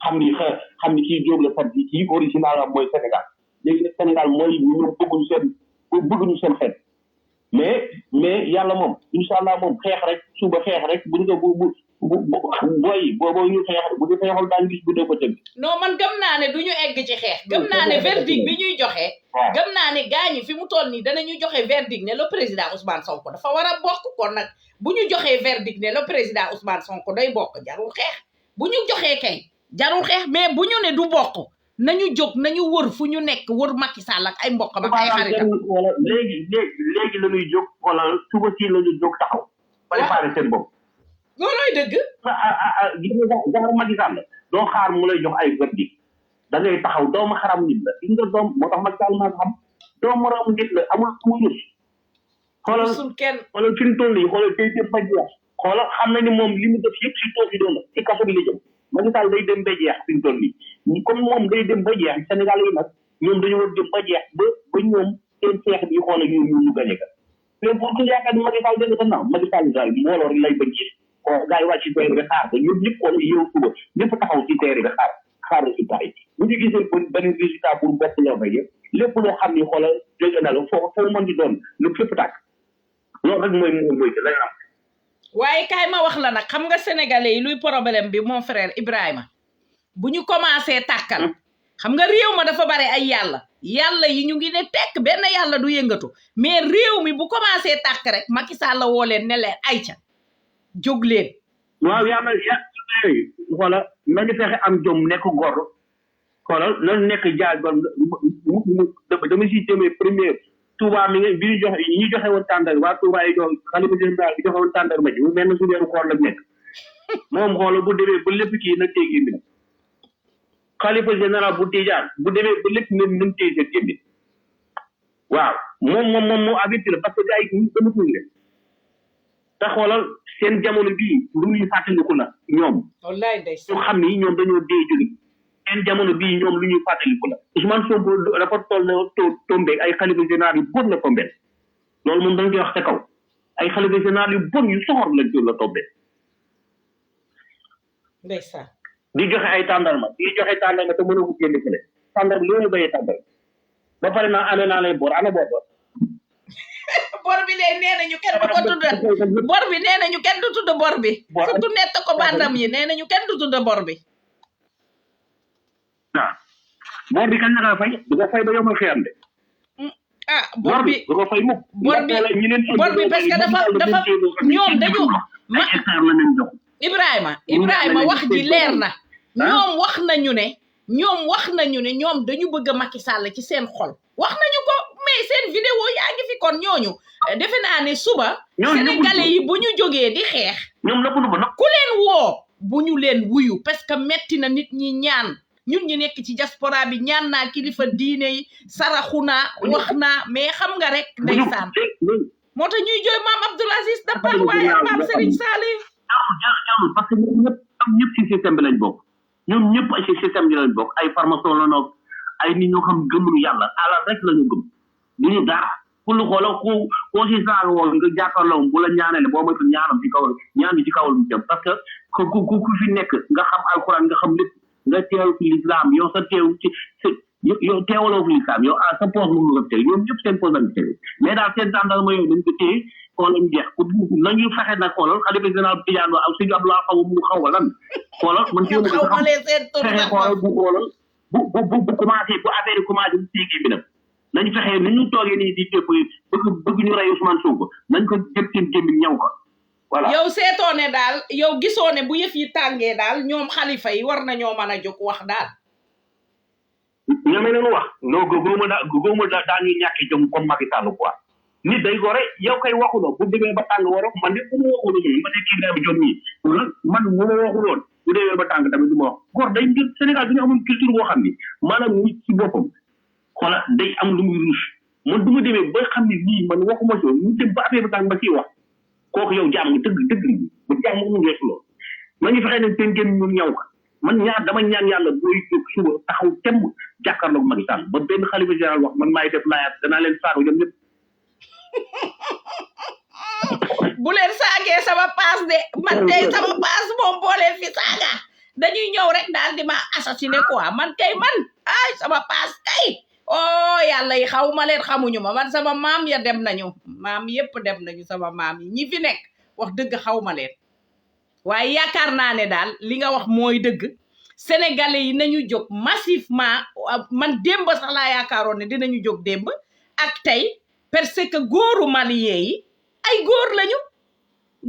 xam ni kii Diop la sant kii original am mooy Sénégal léegi nag Sénégal mooy ñoom bëgguñu seen xeet mais yàlla moom incha allah moom xeex rek suba xeex rek bu ñu ko booy ñu xeex bu ñu xeexul daan gis bu dee ba tëgg. non man gëm naa ne du ñu egg ci xeex gëm naa ne verdict bi ñuy joxe. gëm naa ne gaañi fi mu toll nii danañu joxe verdict ne le président Ousmane Sonko dafa war a bokk kon nag bu ñu joxee verdict ne le président Ousmane Sonko day bokk jarul xeex bu ñu joxee kay jarul xeex mais bu ñu ne du bokk nañu jóg nañu wër fu ñu nekk wër Macky Sall ak ay mbokkam ak ay xaritam. léegi la ñuy jóg wala suba si la ñuy jóg taxaw. préparé seen bopp. loolooy dëgg. gis nga genre Macky Sall doo xaar mu lay jox ay verdict da ngay taxaw doomu xaram nit la gis nga doom moo tax Macky Sall maa xam doomu ramu nit la amul ku muy rus. xoolal fi mu toll nii xoolal day dem ba jeex xoolal xam na ni moom li mu def yëpp si tool yi doon la si kaso bi la jëm Macky Sall day dem ba jeex fi mu toll nii comme moom day dem ba jeex Sénégal yi nag ñoom dañu war dem ba jeex ba ñoom seen seex bi xoolal ñu gañe ka mais pour que yaakaar ni Macky Sall dégg gannaaw Macky Sall daal mbooloo rek lay bañ gis gars yi wàcc ci terre bi xaar ko ñoom ñëpp xool yow suba ñëpp taxaw ci terre bi xaar résultat yi bu ñu gisee benn résultat pour bokk loo fay yëpp lépp loo xam ni xoolal jóge na la foo mën di doon lu fépp tàkk loolu rek mooy lay am. waaye kaay ma wax la nag xam nga sénégalais yi luy problème bi mon frère Ibrahima bu ñu commencé tàkkal xam nga réew ma dafa bare ay yàlla yi ñu ngi ne tekk benn yàlla du yëngatu mais réew mi bu commencé tàkk rek Macky Sall la woo leen ne leen ayca jóg leen. waaw yàlla xoolal nañu fexe am jom nekk góor xoolal nañu nekk jaay ba dama si jëmee première Touba mi nga bi ñu joxe ñi joxe woon tàndar waa Touba yi jox xalifa général bi joxe woon tàndar ma ji mu mel na su weeru koor la nekk moom xoolal bu demee ba lépp kii nag téye gémmi xalifa général bu Tijaan bu demee ba lépp nañ téye seen gémmi waaw moom moo avertir parce que gars yi ñu dëmatuñ leen te xoolal seen jamono bii lu ñuy fàttaliku la ñoom wallaay ñu xam ni ñoom dañoo dee jóge seen jamono bii ñoom lu ñuy fàttaliku la Ousmane Sonko dafa toll ne tombé ay xalifa général yu bon la tombé loolu moom dañ koy wax te kaw ay xalifa général yu bon yu soxor lañ la tombé ndeysaan di joxe ay tàndarma te mën a ko génne fële tàndar li ñu béyee tàndar ba pare naa amee naa lay bor ana bor ba bor bi de nee nañu kenn du ko tudd bor bi nee nañu kenn du tudd bor bi surtout nett ko bandam yi nee nañu kenn du tudd bor bi waaw bor bi kañ la nga fay du ko fay ba yomal xiyam de bor bi du ko fay mukk bor bi parce que dafa ñoom dañu ma Ibrahima wax ji leer na ñoom wax nañu ne ñoom dañu bëgg a Macky Sall ci seen xol wax nañu ko mais seen vidéo yaa ngi fi kon ñooñu defe naa ne suba sénégalais yi bu ñu jógee di xeex ku leen woo bu ñu leen wuyu parce que metti na nit ñi ñaan ñun ñu nekk ci diaspora bi ñaan naa kilifa diine yi saraxu naa wax naa mais xam nga rek ndeysaan moo tax ñuy jooy maam Abdoul Aziz Dabakh waaye ak maam Serigne Saliou parce que ñëpp ci système bi lañ bokk ñoom ñëpp ci système bi lañ bokk ay formation la noog ay nit ñoo xam gëmulu yàlla alal rek la ñu gëm du ñu dara ku lu xoola koo si saaga woon nga jàkkaarloo bu la ñaanale boo moytu ñaanam ci kawal ñaan bi ci kawal mu jëm parce que ku fi nekk nga xam alxuraan nga xam lépp nga teew fi l'islam yow sa teew ci yow teewaloo fi l'islam yow sa poos mënu la teew ñoom ñëpp seen poos lañ teew mais daal seen tàndal ma yow dañ ko téye xoolal jeex nañu fexe nag xoolal xalifa général Tijaan ak sëñ Abdoulaye xaw mu xaw ma lan xoolal man téew ma ko xam fexe xoolal bu xoolal bu commencé bu affaire yi commencé bu téegi bi nag nañ fexe ni ñu toogee nii di tépp bëgg ñu rey Ousmane Sonko nañ ko jëp seen gémmiñ ñaw ko voilà yow seetoo ne daal yow gisoo ne bu yëf yi tàngee daal ñoom xalifa yi war nañoo mën a jóg wax daal ñoomee nañu wax non góoma daa ñuy ñàkki jom comme Macky Sall quoi nit day gore yow kay waxuloo bu demee ba tàng waro man de bu ma waxuloon ma ne kii Ibrahima Diop nii man bu ma waxuloon bu demee ba tàng tamit du ma wax góor day ngir Sénégal bi ñu amul culture boo xam ni maanaam nit ci boppam xoola day am lu muy ruus man du ma demee ba xam ne lii man waxuma si ñu dem ba affaire bi tàng ma ciy wax kooku yow jaam nga dëgg ba jaam nga mu ngees loolu ma ngi fexe ne seen gën ñu ñaw ko man dama ñaan yàlla booy jóg suba taxaw temm jàkkaarloog Macky Sall ba benn xalifa général wax man maay def laayaat danaa leen saago ñoom ñëpp bu leen saagee sama paas de man tey sama paas moom boo leen fi saaga dañuy ñëw rek daal di ma assassiné quoi man kay man ay sama paas kay oh yàlla yi xaw ma leen xamuñu ma man sama maam ya dem nañu maam yépp dem nañu sama maam yi ñi fi nekk wax dëgg xaw ma leen waaye yaakaar naa ne daal li nga wax mooy dëgg sénégalais yi nañu jóg massivement man démb sax laa yaakaaroon ne dinañu jóg démb ak tey parce que góoru malien yi ay góor lañu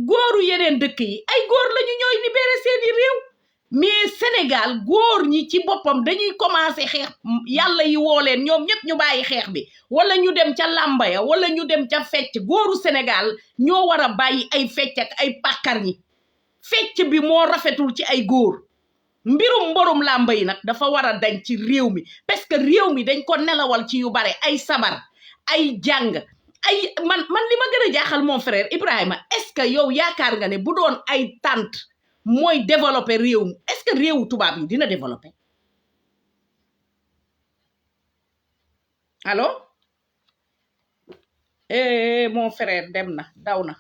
góoru yeneen dëkk yi ay góor lañu ñooy libéré seeni réew mais Sénégal góor ñi ci boppam dañuy commencé xeex yàlla yi woo leen ñoom ñëpp ñu bàyyi xeex bi wala ñu dem ca làmba ya wala ñu dem ca fecc góoru Sénégal ñoo war a bàyyi ay fecc ak ay pàkkar ñi fecc bi moo rafetul ci ay góor mbirum mborum làmba yi nag dafa war a dañ ci réew mi parce que réew mi dañ ko nelawal ci yu bare ay sabar ay jàng ay man li ma gën a jaaxal mon frère Ibrahima est-ce que yow yaakaar nga ne bu doon ay tant mooy développer réew mi est-ce que réewu tubaab yi dina développer allo mon frère dem na daw na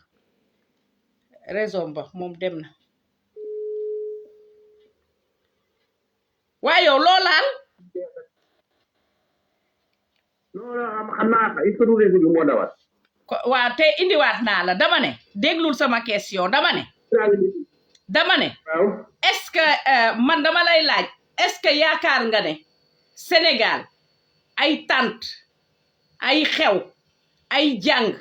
raison ba moom dem na waaye yow loo laal non xam naa il faut que réseau bi moo dawat waaw te indiwaat naa la dama ne déglul sama question dama ne waaw est-ce que man dama lay laaj est-ce que yaakaar nga ne Sénégal ay tant ay xew ay jàng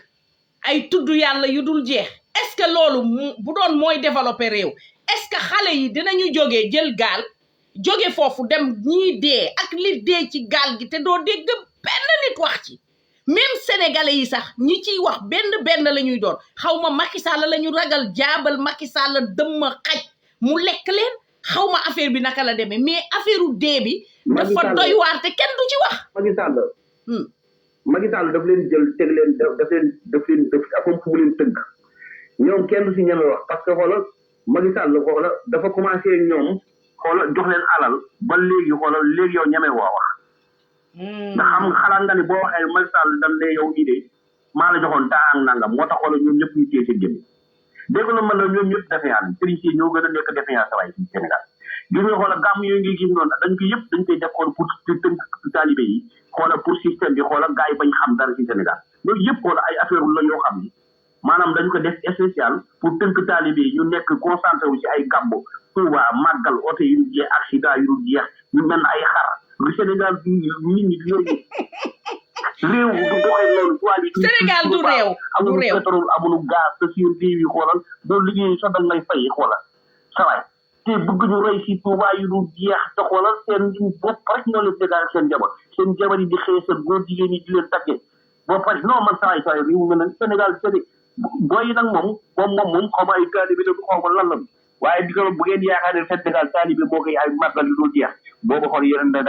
ay tudd yàlla yu dul jeex est-ce que loolu bu doon mooy développer réew est-ce que xale yi dinañu jógee jël gaal jóge foofu dem ñii dee ak li dee ci gaal gi te doo dégg benn nit wax ci même sénégalais yi sax ñi ciy wax benn la ñuy doon xaw ma Macky Sall la ñu ragal jaabal Macky Sall dëmma xaj mu lekk leen xaw ma affaire bi naka la demee mais affaire u dee bi dafa doy waar te kenn du ci wax Macky Sall daf leen jël teg leen daf leen comme fu mu leen tënk ñoom kenn du si ñeme wax parce que xoolal Macky Sall xoolal dafa commencé ñoom xoolal jox leen alal ba léegi xoolal léegi yow ñeme woo wax ndax xam nga xalaat nga ni boo waxee Macky Sall dañ ne yow nii de maa la joxoon taa ak nangam moo tax xoolal ñoom ñëpp ñu téye seen génn dégg la mën na ñoom ñëpp défiance sëriñ si ñoo gën a nekk défiance waaye ci Sénégal gis nga xoolal gàmm yooyu ngi gis noonu dañ ko yëpp dañ koy def xool pour tënk talibé yi xoolal pour système bi xoolal gars yi bañ xam dara ci Sénégal loolu yëpp xoolal ay affaire la yoo xam ni maanaam dañ ko def spécial pour tënk talibé yi ñu nekk concentré wu ci ay gàmbo Touba màggal oto yu dul jeex accident yu dul jeex ñu mel ay xar lu Sénégal bi nit ñi yooyu réew du doxee loolu toile yi Sénégal du réew amuñu pétrole amuñu gaz te seen réew yi xoolal loolu liggéey sax dañ lay fay xoolal sawaay te bëgg ñu rey si Touba yu dul jeex te xoolal seen bopp rek ñoo leen dégal seen jabar yi di xeesal góor jigéen yi di leen tàggee bopp rek non man sawaay réew mu mel ne Sénégal booy nag moom xaw ma ay taalibe la xaw ma lan la waaye di ko bu ngeen yaakaar ne Sénégal taalibe moo koy ay màggal yu dul jeex boobu xool yéen da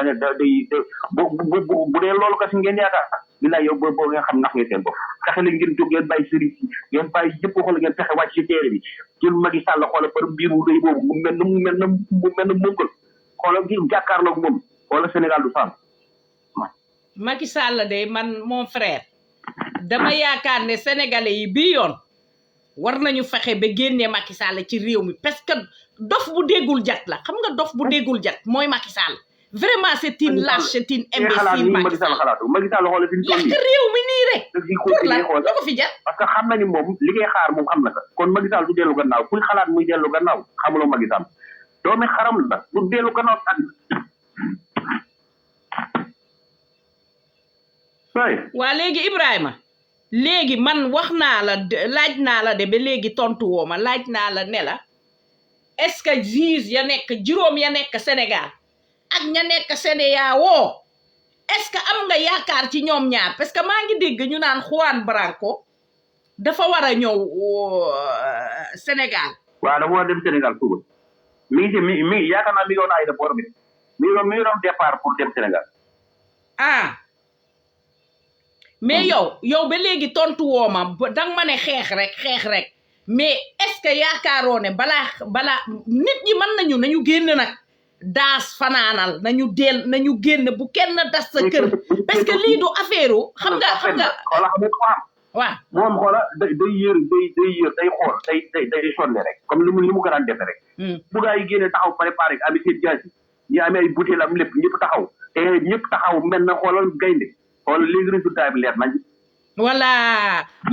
bu dee loolu kasi ngeen yaakaar bilaay yow boo nga xam nax ngeen seen bopp fexe la ngeen jóg ngeen bàyyi sëriñ si ngeen bàyyi yëpp xool ngeen fexe wàcc ci teere bi jël Macky Sall xoola par biiru rëy boobu mu mel na mënkal xoola gi jàkkaarloog moom wala Sénégal du faam Macky Sall de man mon frère dama yaakaar ne sénégalais yi bii yoon war nañu fexe ba génnee Macky Sall ci réew mi parce que dof bu déggul jat la xam nga dof bu déggul jat mooy Macky Sall vraiment c'est une lâche c'est une imbécile Macky Sall xoolal fi ñu toll nii réew mi nii rek pour la lu ko fi jar parce que xam na ni moom li ngay xaar moom xam na ko kon Macky Sall du dellu gannaaw kuy xalaat muy dellu gannaaw xamuloo Macky Sall doomi xaram la du dellu gannaaw waa léegi Ibrahima léegi man wax naa la laaj naa la de ba léegi tontu woo ma laaj naa la ne la est-ce que juge ya nekk juróom ya nekk Sénégal ak ña nekk CEDEAO est-ce que am nga yaakaar ci ñoom ñaar parce que maa ngi dégg ñu naan Juan Branco dafa war a ñëw Sénégal. waaw dafa war a dem Sénégal suba mi ngi yaakaar naa mi ngi woon aéroport bi mi ngi doon départ pour dem Sénégal. ah mais yow ba léegi tontu woo ma danga ma ne xeex rek mais est-ce que yaakaaroo ne balaa nit ñi mën nañu génn nag daas fanaanal nañu génn bu kenn das sa kër parce que lii du affaire xam nga waaw moom xoola day yër day xool day sonne rek comme li mu ko daan defe rek bu gaa yi génne taxaw préparé ami seen jaasi ñi amee ay butéel am lépp ñëpp taxaw te ñëpp taxaw mel na xoolal gaynde xoolal léegi résultat bi leer nañ voilà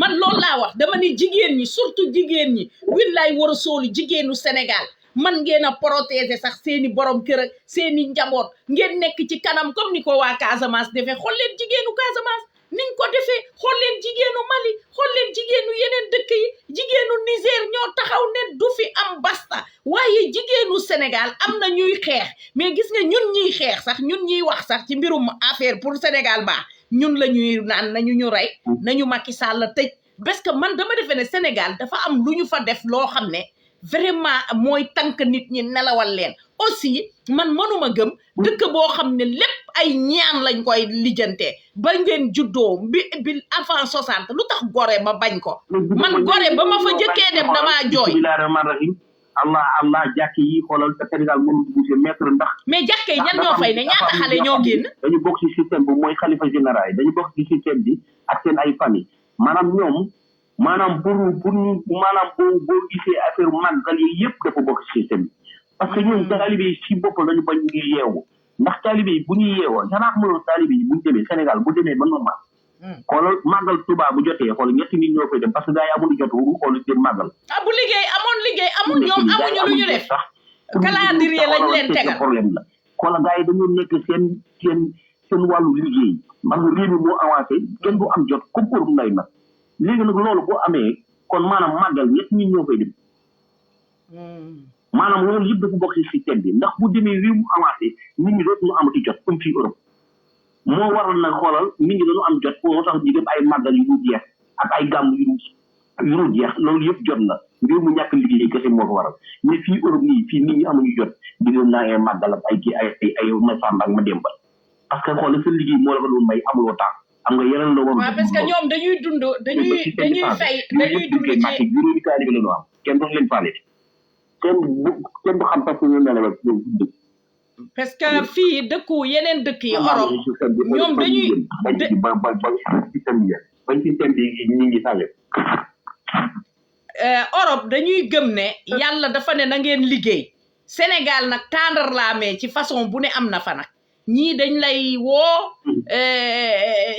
man loolu laa wax dama ni jigéen ñi surtout jigéen ñi willaay war a soolu jigéenu Sénégal man ngeen a protéger sax seeni borom kër ak seeni njaboot ngeen nekk ci kanam comme ni ko waa Casamance defee xool leen jigéenu Casamance niñ ko defee xool leen jigéenu Mali xool leen jigéenu yeneen dëkk yi jigéenu Niger ñoo taxaw ne du fi am basta waaye jigéenu Sénégal am na ñuy xeex mais gis nga ñun ñuy xeex sax ñun ñuy wax sax ci mbirum affaire pour Sénégal baax ñun la ñuy naan nañu ñu rey nañu Macky Sall la tëj parce que man dama defee ne Sénégal dafa am lu ñu fa def loo xam ne vraiment mooy tànk nit ñi nelawal leen aussi man mënuma gëm dëkk boo xam ne lépp ay ñaan lañ koy lijjantee ba ngeen juddoo bi avant 60 lu tax gore ma bañ ko man gore ba ma fa jëkkee dem damaa jooy Allah jàkk yi xoolal te Sénégal mënu bouger maître ndax mais jàkk yi ñan ñoo fay ne ñaata xale ñoo génn dañu bokk ci système bi mooy xalifa général yi dañu bokk ci système bi ak seen ay famille maanaam ñoom maanaam pour ñu maanaam boo gisee affaire màggal yi yëpp dafa bokk ci système bi parce que ñoom taalibe yi ci bopp lañu bañ ñu yeewu ndax taalibe yi bu ñuy yeewoo xanaa mënoo taalibe yi bu ñu demee Sénégal bu demee ba normal xoolal màggal Tuubaa bu jotee xool ñetti nit ñoo fay dem parce que gars yi amuñu jot wu xool seen màggal bu liggéey amul ñoom amuñu lu ñu def calendrier lañ leen tegal problème la xoolal gars yi dañoo nekk seen wàllu liggéey parce que réew mi moo avancé kenn du am jot comme pour nay nag léegi nag loolu boo amee kon maanaam màggal ñetti nit ñoo fay dem maanaam loolu yëpp dafa bokk ci système bi ndax bu demee réew mu avancé nit ñi dootuñu amati jot comme fii Europe moo waral nag xoolal nit ñi dañu am jot moo tax ñu dem ay màggal yu jeex ak ay gàmm yu jeex loolu yëpp jot na réew mu ñàkk liggéey kese moo ko waral mais fii Europe nii fii nit ñi amuñu jot di leen naa ay màggal ak ay kii ay ma sàmba ak ma démba parce que xoolal sa liggéey moo la ko doon may amuloo temps am nga yeneen la war waaw parce que ñoom dañuy fay dañuy dund ci juróomi taalibe la ñu am kenn du leen faale kenn du xam parce que ñu nelaw ak ñoom dëkk parce que fii dëkku yeneen dëkk yi Europe ñoom dañuy bañ système bi ñi ngi sànge Europe dañuy gëm ne yàlla dafa ne na ngeen liggéey Sénégal nag tàndar laamee ci façon bu ne am na fa nag ñii dañ lay woo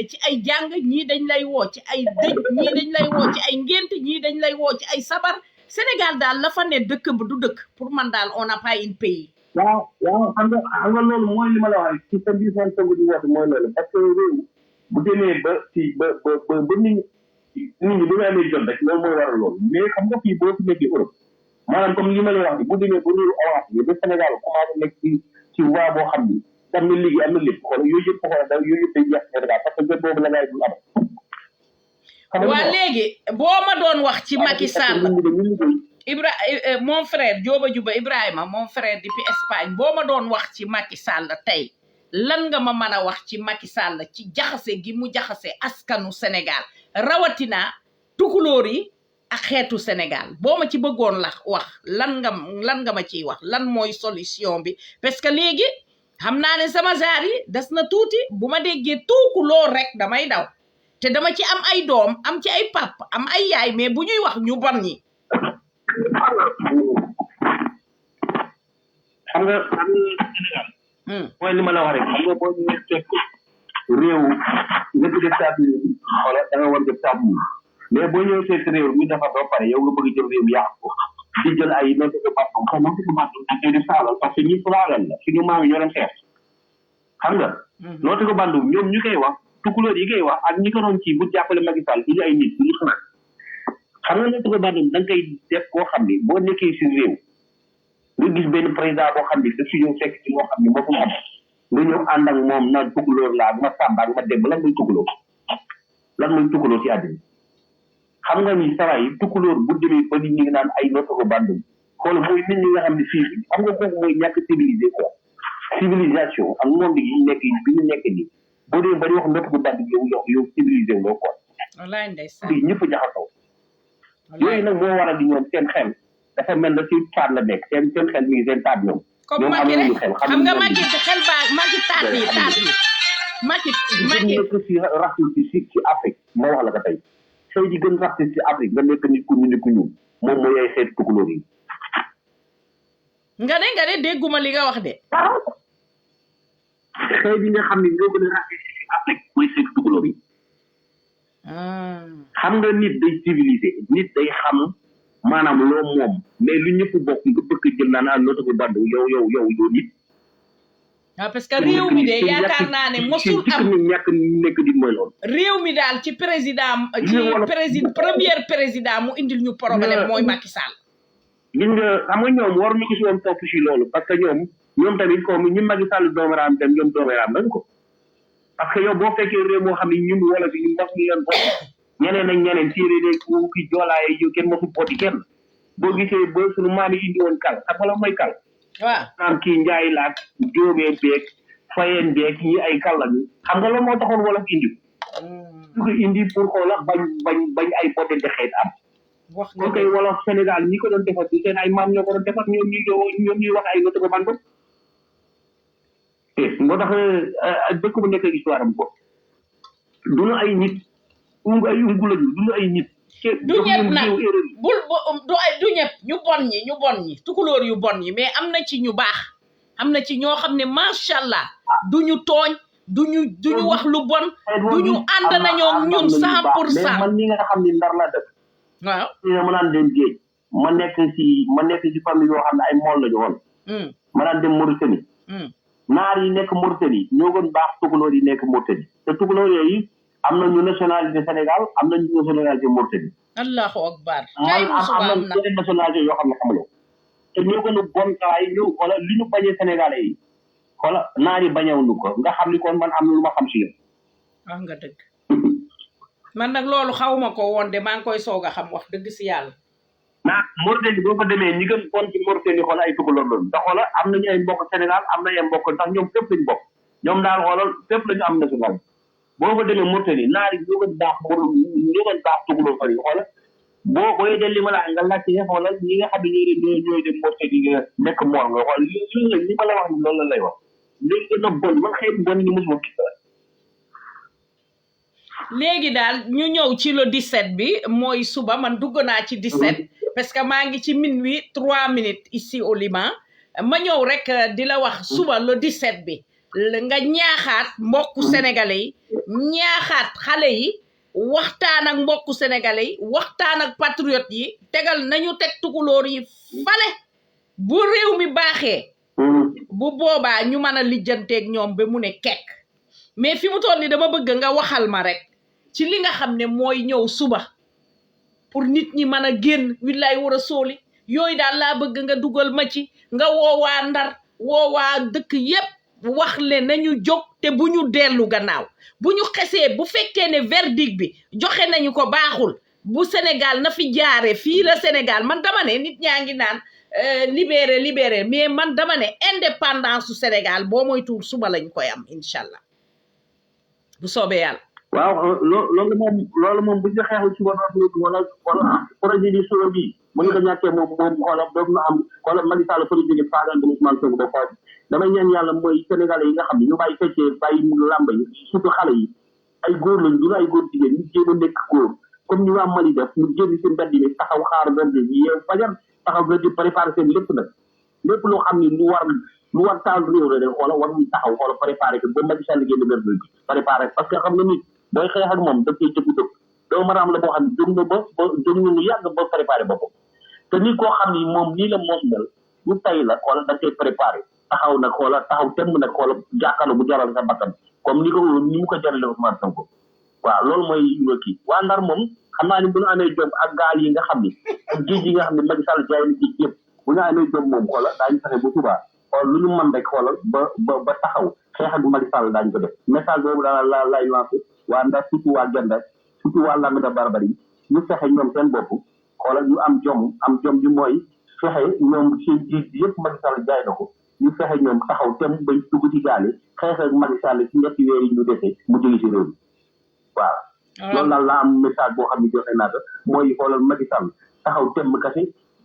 ci ay jàng ñii dañ lay woo ci ay dëj ñii dañ lay woo ci ay ngént ñii dañ lay woo ci ay sabar Sénégal daal la fa ne dëkk bu du dëkk pour man daal on n'a pas un pays waaw xam nga loolu mooy li ma la wax ci sa biir seen tëgg di wax mooy loolu parce que réew bu demee ba nit ñi bu amee jot rek loolu mooy waral loolu mais xam nga fii boo fi nekkee Europe maanaam comme li ma la wax ni bu demee ba réew avancé ba Sénégal commencé nekk ci waa boo xam ni am na liggéey am na lépp xool yooyu yëpp xool da yooyu yëpp day jeex Sénégal parce que jot boobu la ngay dul am waa léegi boo ma doon wax ci Macky Sall mon frère Jóoba Juba Ibrahima mon frère depuis Espagne boo ma doon wax ci Macky Sall tey lan nga ma mën a wax ci Macky Sall ci jaxase gi mu jaxase askanu Sénégal rawatina tukulóor yi ak xeetu Sénégal boo ma ci bëggoon la wax lan nga ma ciy wax lan mooy solution bi parce que léegi xam naa ne sama jaar yi des na tuuti bu ma déggee tukulóor rek damay daw te dama ci am ay doom am ci ay pap am ay yaay mais bu ñuy wax ñu bon ñi xam nga Sénégal mooy li ma la wax rek xam nga boo ñëwee fekk réew ñëpp def taab yi wala da nga war def taab yi mais boo ñëwee fekk réew mi dafa ba pare yow nga bëgg jël réew yàq ko di jël ay note de bàttam xaw ma ko bàttam ak di saalal parce que ñi saalal la suñu maam yi ñoo leen xeex xam nga note ko bandu ñoom ñu koy wax tukulóor yi koy wax ak ñi ko doon ci bu jàppale Macky Sall du ay nit ñu xalaat xam nga note ko bandu da nga koy def koo xam ni boo nekkee si réew nga gis benn président boo xam ni da si ñëw fekk ci moo xam ni moo ko xam nga ñëw ànd ak moom naan tukulóor laa ak ma sàmba ak ma dem lan mooy tukulóor ci àddina xam nga ni saa yi tukulóor bu demee ba nit ñi naan ay noto ko bandum xool mooy nit ñi nga xam ne fii xam nga kooku mooy ñàkk civilisé quoi civilisation ak monde yi nekk bi ñu nekk nii boo dee ba di wax ndott bu bàdd yow civilisé wu loo quoi. wallaay ndeysaan fii ñëpp jaxasoo. yooyu nag moo waral di ñoom seen xel dafa mel na ci taat la nekk seen xel mi ngi seen taat ñoom. comme Macky rek xam nga Macky xel baa Macky taat yi Macky nekk si raciste ci Afrique moo wax la ko tey sooy di gën raciste ci Afrique nga nekk nit ku ñuul moom mooy ay xeetu tukulóor yi. nga ne dégguma li nga wax de. xëy bi nga xam ne ñoo gën a raciste ci Afrique mooy xeetu tukulóor yi. xam nga nit day civilisé nit day xam maanaam loo moom mais lu ñëpp bokk nga bëgg jël naan noo tax bandu yow nit. waaw parce que réew mi de yaakaar naa ne mosul am ñàkk nekk di mooy loolu. réew mi daal ci président premier président mu indil ñu problème mooy Macky Sall. gis nga xam nga ñoom war ñu ko si woon topp si loolu parce que ñoom tamit comme ñun Macky Sall doomaraam tam ñoom doomaraam nañ ko parce que yow boo fekkee réew moo xam ne ñun wala fi ñu mbas ñu leen bokk ñeneen ak ñeneen séeréer rek ki joolaaye yu kenn mosu pooti kenn boo gisee ba suñu maam yi indi woon kal xam nga la mooy kal. waaw naan kii njaay laak jóomee beeg fayeen beeg ñi ay kal lañu xam nga la moo taxoon wala indi su ko indi pour xoola bañ ay botte de xeet am wax nga koy wolof Sénégal ñi ko doon defar ci seen ay maam ñoo ko doon defar ñoom ñuy wax ay noto ko man ko moo tax dëkk bu nekk histoire am ko duñu ay nit ay ungu lañu duñu ay nit du ñëpp nag du ñëpp ñu bon ñi tukulóor yu bon ñi mais am na ci ñu baax am na ci ñoo xam ne macha allah duñu tooñ duñu wax lu bon duñu ànd nañoo ñun 100%. mais man ñi nga xam ne Ndar la dëkk. waaw ma naan dem géej ma nekk ci famille yoo xam ne ay mool lañu woon. ma naan dem Mauritanie. naar yi nekk Mauritanie ñoo gën baax tukulóor yi nekk Mauritanie te tukulóor yooyu am na ñu nationalité Sénégal am na ñu nationalité Mauritanie. allahu akbar. am na yeneen nationalité yoo xam ne xamuloo te ñoo gën a bon kaay ñëw wala li ñu bañee Sénégalais yi wala naar yi bañewuñu ko nga xam ni kon man am na lu ma xam si yéen. wax nga dëgg man nag loolu xawma ko woon de maa ngi koy soog a xam wax dëgg si yàlla. Mauritanie boo ko demee ñi gën bon ci Mauritanie xoolal ay tukulóor loolu ndax xoolal am nañu ay mbokk Sénégal am na ay mbokk ndax ñoom fépp lañu bokk ñoom daal xoolal fépp lañu am national boo ko demee Mauritanie naar yi ñoo gën baax tukulóor fari xoolal booy del li ma la nga laajte xoolal ñi nga xam ne ñooy dem Mauritanie nga nekk moor nga xool li ma la wax ni loolu la lay wax léegi gën a bon man xëy bon ñu mosuma gis léegi daal ñu ñëw ci le 17 bi mooy suba man dugg naa ci 17 parce que maa ngi ci minuit 3 minutes ici au Liban ma ñëw rek di la wax suba le 17 bi nga ñaaxaat mbokku sénégalais yi ñaaxaat xale yi waxtaan ak mbokku sénégalais yi waxtaan ak patriote yi tegal nañu teg tukulóor yi fale bu réew mi baaxee bu boobaa ñu mën a lijjanteeg ñoom ba mu ne kekk mais fi mu toll ni dama bëgg nga waxal ma rek ci li nga xam ne mooy ñëw suba pour nit ñi mën a génn willaay war a sóoli yooyu daal laa bëgg nga dugal ma ci nga woowaa Ndar woowaa dëkk yépp wax le nañu jóg te bu ñu dellu gannaaw bu ñu xesee bu fekkee ne verdict bi joxe nañu ko baaxul bu Sénégal na fi jaare fii la Sénégal man dama ne nit ñaa ngi naan libéré mais man dama ne indépendance su Sénégal boo mooy tuur suba lañ koy am incha allah bu soobee yàlla. waaw loolu moom bu ñu xeexul ci wala projet bi suba bii bu ñu ko ñàkkee moom xoolal dootu na am xoolal Macky Sall fa ñu jógee faagaan ba Ousmane Sonko ba xool damay ñaan yàlla mooy Sénégalais yi nga xam ne ñu bàyyi fekkee bàyyi làmb yi surtout xale yi ay góor lañ du ay góor jigéen ñu jéem a nekk góor comme ñu waa Mali def ñu génn si mbedd yi taxaw xaar mbedd yi yeew fajar taxaw nga di préparé seen lépp nag lépp loo xam ne lu war taal réew la de xoolal war ñu taxaw xoolal préparé ko ba Macky Sall génn mbedd bi préparé parce que xam nga nit booy xeex ak moom daf koy dëgg doomu maraam la boo xam ne jóg na ba jóg na lu yàgg ba préparé boppam te nit koo xam ni moom nii la moos mel lu tay la xoolal da koy préparé taxaw nag xoolal taxaw temm nag xoolal jàkkaarloo bu jaral sa bakkan comme ni mu ko jarale Ousmane Sonko waaw loolu mooy kii waa Ndar moom xam naa ni bu ñu amee jom ak gaal yi nga xam ni ak géej yi nga xam ne Macky Sall jaay na géej yëpp bu ñu amee jom moom xoolal daañu fexe ba subaa xool lu ñu mën rek xoolal ba taxaw xeex ak Macky Sall daañu ko def message boobu daal lay lancé waa Ndar surtout waa Gendar surtout waa Lamine Barbarie ñu fexe ñoom seen bopp xoolal ñu am jom bi mooy fexe ñoom seen jiit yëpp Macky Sall jaay na ko ñu fexe ñoom taxaw tem bañ dugg ci gaal yi xeex ak Macky Sall ci ñetti weer yi ñu dese mu jóge ci réew mi waaw. loolu daal laa am message boo xam ne joxe naa ko mooy xoolal Macky Sall taxaw tem kese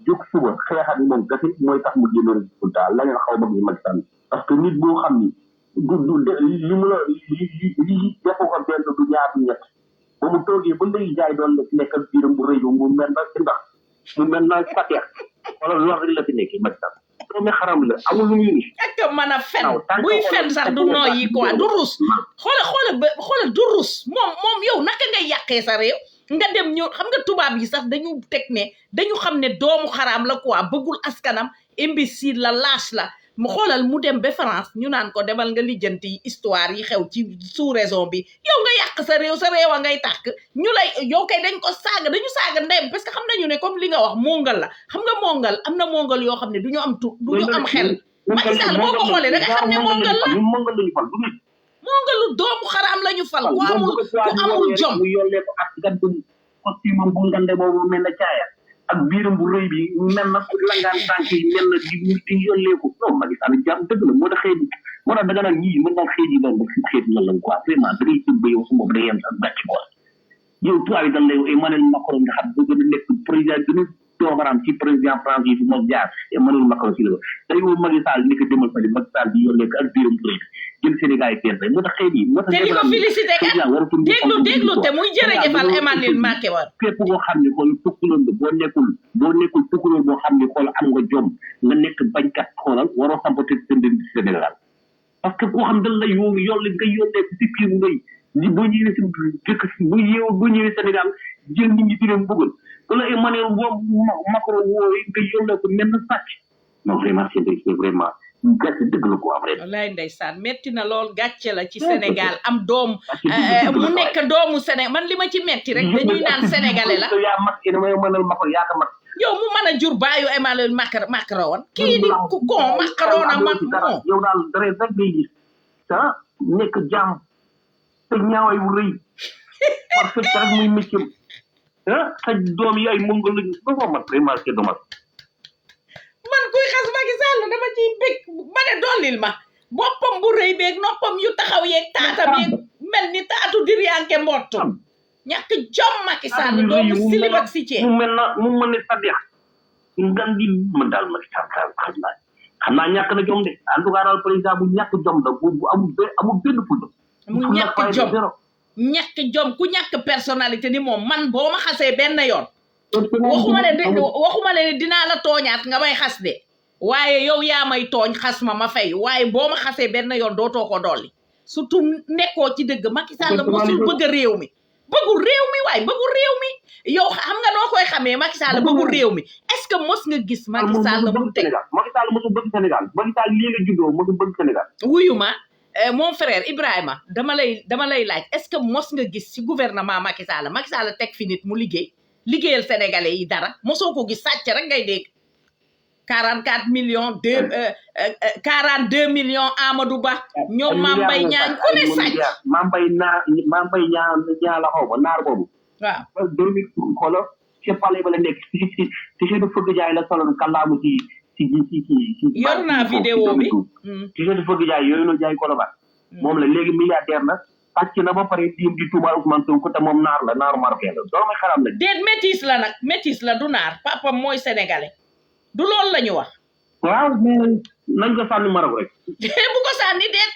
jóg suba xeex ak moom kese mooy tax mu génn résultat la ngeen xaw ma gis Macky Sall parce que nit boo xam ni du li mu la li defu ko benn du ñaar du ñett ba mu toogee ba léegi jaay doon nekk ak biiram bu rëy mu mel na ci ndax mu mel na pateex wala lor rek la fi nekk Macky Sall doomi xaram la amul lu muy ak mën a fen buy fen sax du nooyi quoi du rus xoola du rus moom yow naka ngay yàqee sa réew nga dem ñu xam nga tubaab yi sax dañu teg ne dañu xam ne doomu xaraam la quoi bëggul askanam imbécile la lâche la mu xoolal mu dem ba France ñu naan ko demal nga lijjanti histoire yi xew ci sous raison bi yow nga yàq sa réew a ngay tàkk ñu lay yow kay dañ ko saaga dañu saaga ndeyam parce que xam nañu ne comme li nga wax mongal la xam nga mongal am na mongal yoo xam ne duñu am duñu am xel Macky Sall boo ko xoolee da nga xam ne mongal la mongalu doomu xaraam la ñu fal ku amul jom mu yollee ko ak gaddu costume bu ngande boobu mel na caaya ak biiram bu rëy bi mel na langaan tànk yi mel na di yollee ko non Macky Sall jàmm dëgg la moo tax xëy moo tax da nga naan ñii mën naa xëy lan la xëy lan la quoi vraiment da ngay ba yow su bopp da yem sax gàcc quoi yow tubaab yi dañ lay Emmanuel Macron nga xam bëgg na nekk président gën a doomaram ci président France yi fi moo jaar Emmanuel Macron si la te yow Macky Sall ni ko demal fali Macky Sall di yollee ko ak biiram bu rëy bi jël Sénégal yi kenn rek moo tax xëy yi moo tax te di ko félicité kat déglu te muy jërëjëfal Emmanuel Macron képp koo xam ne xool tukkuloon nga boo nekkul tukkuloon boo xam ne xool am nga jom nga nekk bañkat xoolal waroo saboté Sénégal parce que koo xam dañ la yolle nga yollee ko si kii ngay li boo ñëwee si dëkk boo ñëwee Sénégal jël nit ñi di leen bëggal wala Emmanuel Macron wooyu nga yollee ko mel na sàcc non vraiment c'est vraiment gàcce dëgg la ko am rek. wallaay ndeysaan metti na lool gàcce la ci Sénégal am doom mu nekk doomu Sénégal man li ma ci metti rek dañuy naan sénégalais la. yaa mag damay mënal Macron yaa ko mag. yow mu mën a jur baayu Emmanuel Macron kii di ku kon Macron a mag moom. yow daal dara rek ngay gis ah nekk jàmm te ñaaway wu rëy war fekk rek muy métier ah sa doom yi ay mongol lañu ba ko mat vraiment c'est dommage. man kuy xas Macky Sall dama ciy bég ma ne dollil ma boppam bu rëy beeg noppam yu taxaw yeeg taatam yeeg mel ni taatu diryanke mbottu ñàkk jom Macky Sall doomu silib ak si cee mu mel ne Sadex ngan di ma daal Macky Sall xam naa ñàkk na jom de en tout cas daal président bu ñàkk jom la bu amul benn fulla mu ñàkk jom ku ñàkk personnalité ni moom man boo ma xasee benn yoon waxuma ne dinaa la tooñaat nga may xas de waaye yow yaa may tooñ xas ma fay waaye boo ma xasee benn yoon dootoo ko dolli surtout nekkoo ci dëgg Macky Sall mosul bëgg réew mi bëggul réew mi waaye bëggul réew mi yow xam nga noo koy xamee Macky Sall bëggul réew mi est-ce que mos nga gis Macky Sall mu teg Macky Sall mosul bëgg Sénégal Macky Sall lii la juddoo mosul bëgg Sénégal wuyu ma mon frère Ibrahima dama lay laaj est-ce que mos nga gis ci gouvernement Macky Sall teg fi nit mu liggéeyal sénégalais yi dara mosoo ko gis sàcc rek ngay dégg 44 millions 42 millions Amadou Ba ñoom Mame Mbaye Niang ku ne sàcc Mame Mbaye Niang la xaw ma naar boobu waaw 2000 xoolal ci palais ba la nekk ci de fëgg jaay la soloon kàllaamu ci yor naa vidéo bi ci de fëgg jaay yooyu la jaay Colobane moom la léegi milliardaire na pàcc na ba pare di tuumaal Ousmane Sonko te moom naar la naaru marocain la doo may xaram la déet métis la nag métis la du naar papam mooy sénégalais du loolu la ñu wax waaw mais nañ ko sànni Maroc rek bu ko sànni déet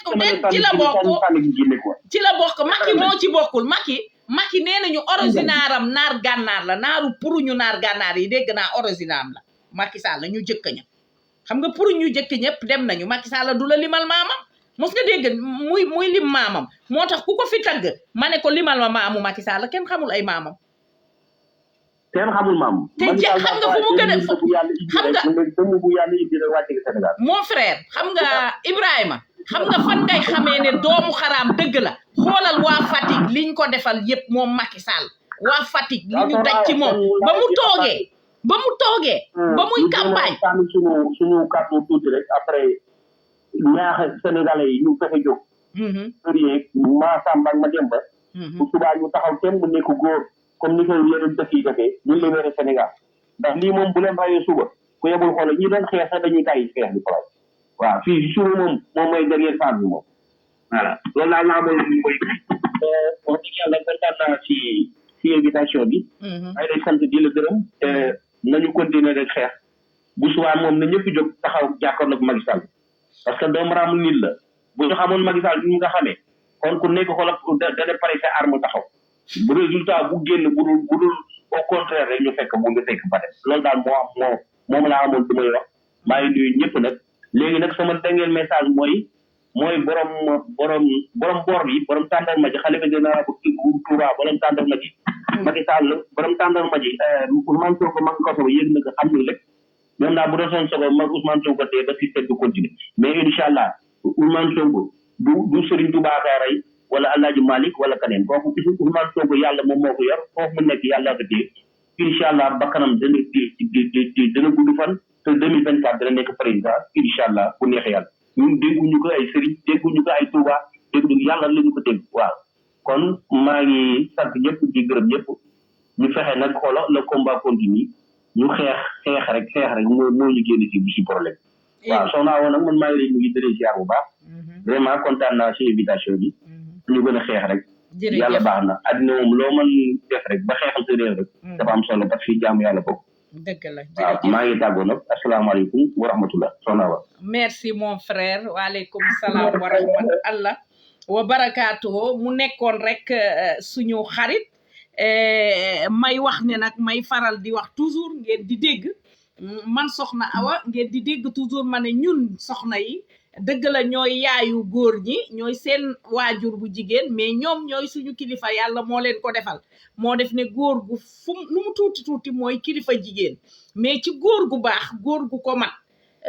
ci la bokk Macky moo ci bokkul Macky nee nañu originaram naar gànnaar la naaru pour ñu naar gànnaar yi dégg naa originaram la Macky Sall la ñu jëkk ña xam nga pour ñu jëkk ñëpp dem nañu Macky Sall du la limal maamam mos nga dégg muy lim maamam moo tax ku ko fi tagg ma ne ko limal ma maamu Macky Sall kenn xamul ay maamam kenn xamul maamam te xam nga fu mu gën a xam nga bu yàlla indi rek wàcce Sénégal mon frère xam nga Ibrahima xam nga fan ngay xamee ne doomu xaraam dëgg la xoolal waa Fatick liñ ko defal yépp moom Macky Sall waa Fatick li ñu daj ci moom ba mu toogee ba muy campagne suñu kàddu tuuti rek après ñaax sénégalais yi ñu fexe jóg sëriñ Massamba ak Mademba bu subaa ñu taxaw kenn mu nekk góor comme ni ko yeneen dëkk yi defee ñu libéré Sénégal ndax lii moom bu leen rayee suba ku yebul xool ñi doon xeex sax dañuy tàyyi xeex bi xoolal waaw fii suuf moom mooy dernière phase bi moom voilà loolu laa la amoon lu koy wax dëgg yàlla kontaan naa ci invitation bi. ay lay sant di la gërëm te nañu continuer rek xeex bu subaa moom na ñëpp jóg taxaw jàkkaarloog Macky Sall parce que doomu raamu nit la bu ñu xamoon Macky Sall ñu nga xamee kon ku nekk xoolal da pare sa arme taxaw bu résultat bu génn bu dul au contraire rek ñu fekk ba def loolu daal moom laa amoon du may wax maa ngi nuyu ñëpp nag léegi nag sama dernier message mooy borom boor bi borom tàndarma ji xalifa général bu Touba borom tàndarma ji Macky Sall borom tàndarma ji Ousmane Sonko mag kaso ba yéeg na ko xam ni lépp même naa bu doon soon sogo mag Ousmane Sonko tee ba système bi continuer mais incha allah Ousmane Sonko du Serigne Touba kaa rey wala Alaaji Malick wala keneen kooku Ousmane Sonko yàlla moom moo ko yor foofu mu nekk yàlla ko téye incha allah bakkanam dana gudd fan te 2024 dana nekk président incha allah bu neexee yàlla ñun dégguñu ko ay Serigne dégguñu ko ay Touba dégguñu yàlla lañu ko dégg waaw kon maa ngi sant ñëpp di gërëm ñëpp ñu fexe nag xoolo le combat continue ñu xeex rek moo ñu génn ci problème waaw soxna woon nag man maa ngi lay nuyu di ziar bu baax vraiment kontaan naa ci invitation bi ñu gën a xeex rek yàlla baax na àddina moom loo mën def rek ba xeexal sa réew rek dafa am solo parce que jaamu yàlla bokk dëgg la waaw maa ngi tàggoo nag asalaamaaleykum wa rahmatullah soxna wa merci mon frère waaleykum salaam wa rahmatullah wa barakaatuhu mu nekkoon rek suñu xarit may wax ne nag may faral di wax toujours ngeen di dégg man soxna Awa ngeen di dégg toujours ma ne ñun soxna yi dëgg la ñooy yaayu góor ñi ñooy seen waajur bu jigéen mais ñoom ñooy suñu kilifa yàlla moo leen ko defal moo def ne góor gu nu mu tuuti mooy kilifa jigéen mais ci góor gu baax góor gu ko mat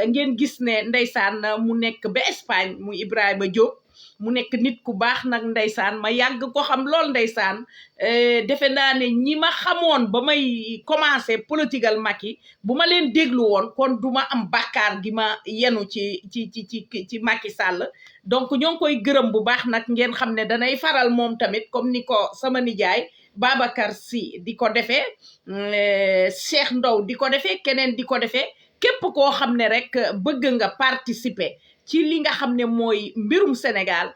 ngeen gis ne ndeysaan mu nekk ba Espagne mu Ibrahima Diop mu nekk nit ku baax nag ndeysaan ma yàgg ko xam lool ndeysaan defe naa ne ñi ma xamoon ba may commencé politigal Macky bu ma leen déglu woon kon du ma am bàkkaar gi ma yenu ci Macky Sall donc ñoo ngi koy gërëm bu baax nag ngeen xam ne danay faral moom tamit comme ni ko sama nijaay Babacar Sy di ko defee Cheikh Ndow di ko defee keneen di ko defee képp koo xam ne rek bëgg nga participer ci li nga xam ne mooy mbirum Sénégal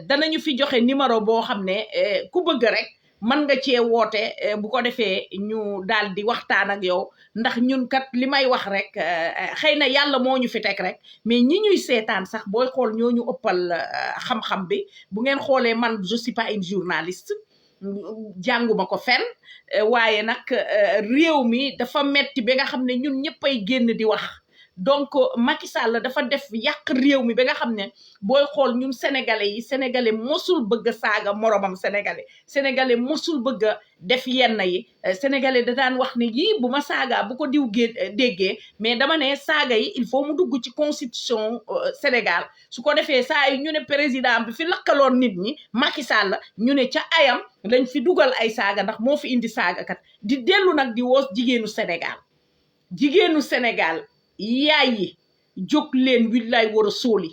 danañu fi joxe numéro boo xam ne ku bëgg rek mën nga cee woote bu ko defee ñu daal di waxtaan ak yow ndax ñun kat li may wax rek xëy na yàlla moo ñu fi teg rek mais ñi ñuy seetaan sax booy xool ñoo ñu ëppal xam-xam bi bu ngeen xoolee man je suis pas une journaliste jànguma ko fenn waaye nag réew mi dafa metti ba nga xam ne ñun ñëppay génn di wax donc Macky Sall dafa def yàq réew mi ba nga xam ne booy xool ñun sénégalais mosul bëgg a saaga moromam sénégalais mosul bëgg a def yenn yi sénégalais da daan wax ne yii bu ma saagaa bu ko diw déggee mais dama ne saaga yi il faut mu dugg ci constitution Sénégal su ko defee saa yi ñu ne président bi fi lakkaloon nit ñi Macky Sall ñu ne ca ayam lañ fi dugal ay saaga ndax moo fi indi saaga kat di dellu nag di woos jigéenu Sénégal yaay yi jóg leen willaay war a sóoli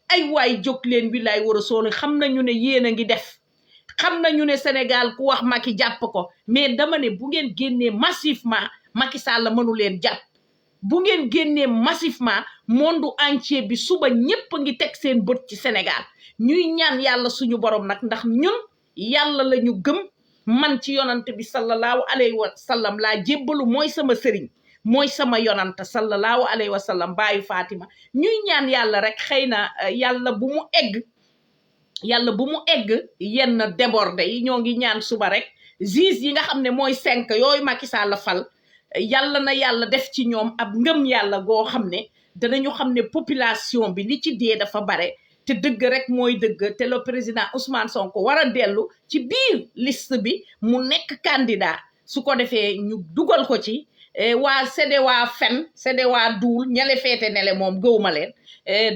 ay waay jóg leen willaay war a sóoli xam nañu ne yéen a ngi def xam nañu ne Sénégal ku wax Macky jàpp ko mais dama ne bu ngeen génnee massivement Macky Sall mënu leen jàpp bu ngeen génnee massivement monde entier bi suba ñépp a ngi teg seen bët ci Sénégal ñuy ñaan yàlla suñu borom nag ndax ñun yàlla la ñu gëm man ci yonante bi sallallahu alayhi wa sallam laa jébbalu mooy sama sëriñ mooy sama yonanta sallallahu alayhi wa sallam baayu Fatima ñuy ñaan yàlla rek xëy na yàlla bu mu egg yenn débordé yi ñoo ngi ñaan suba rek juge yi nga xam ne mooy 5 yooyu Macky Sall la fal yàlla na yàlla def ci ñoom ab ngëm yàlla goo xam ne danañu xam ne population bi li ci dee dafa bare te dëgg rek mooy dëgg te le président Ousmane Sonko war a dellu ci biir liste bi mu nekk candidat su ko defee ñu dugal ko ci waa sédé waa fen sédé waa duul ñale feete nele moom gëwuma leen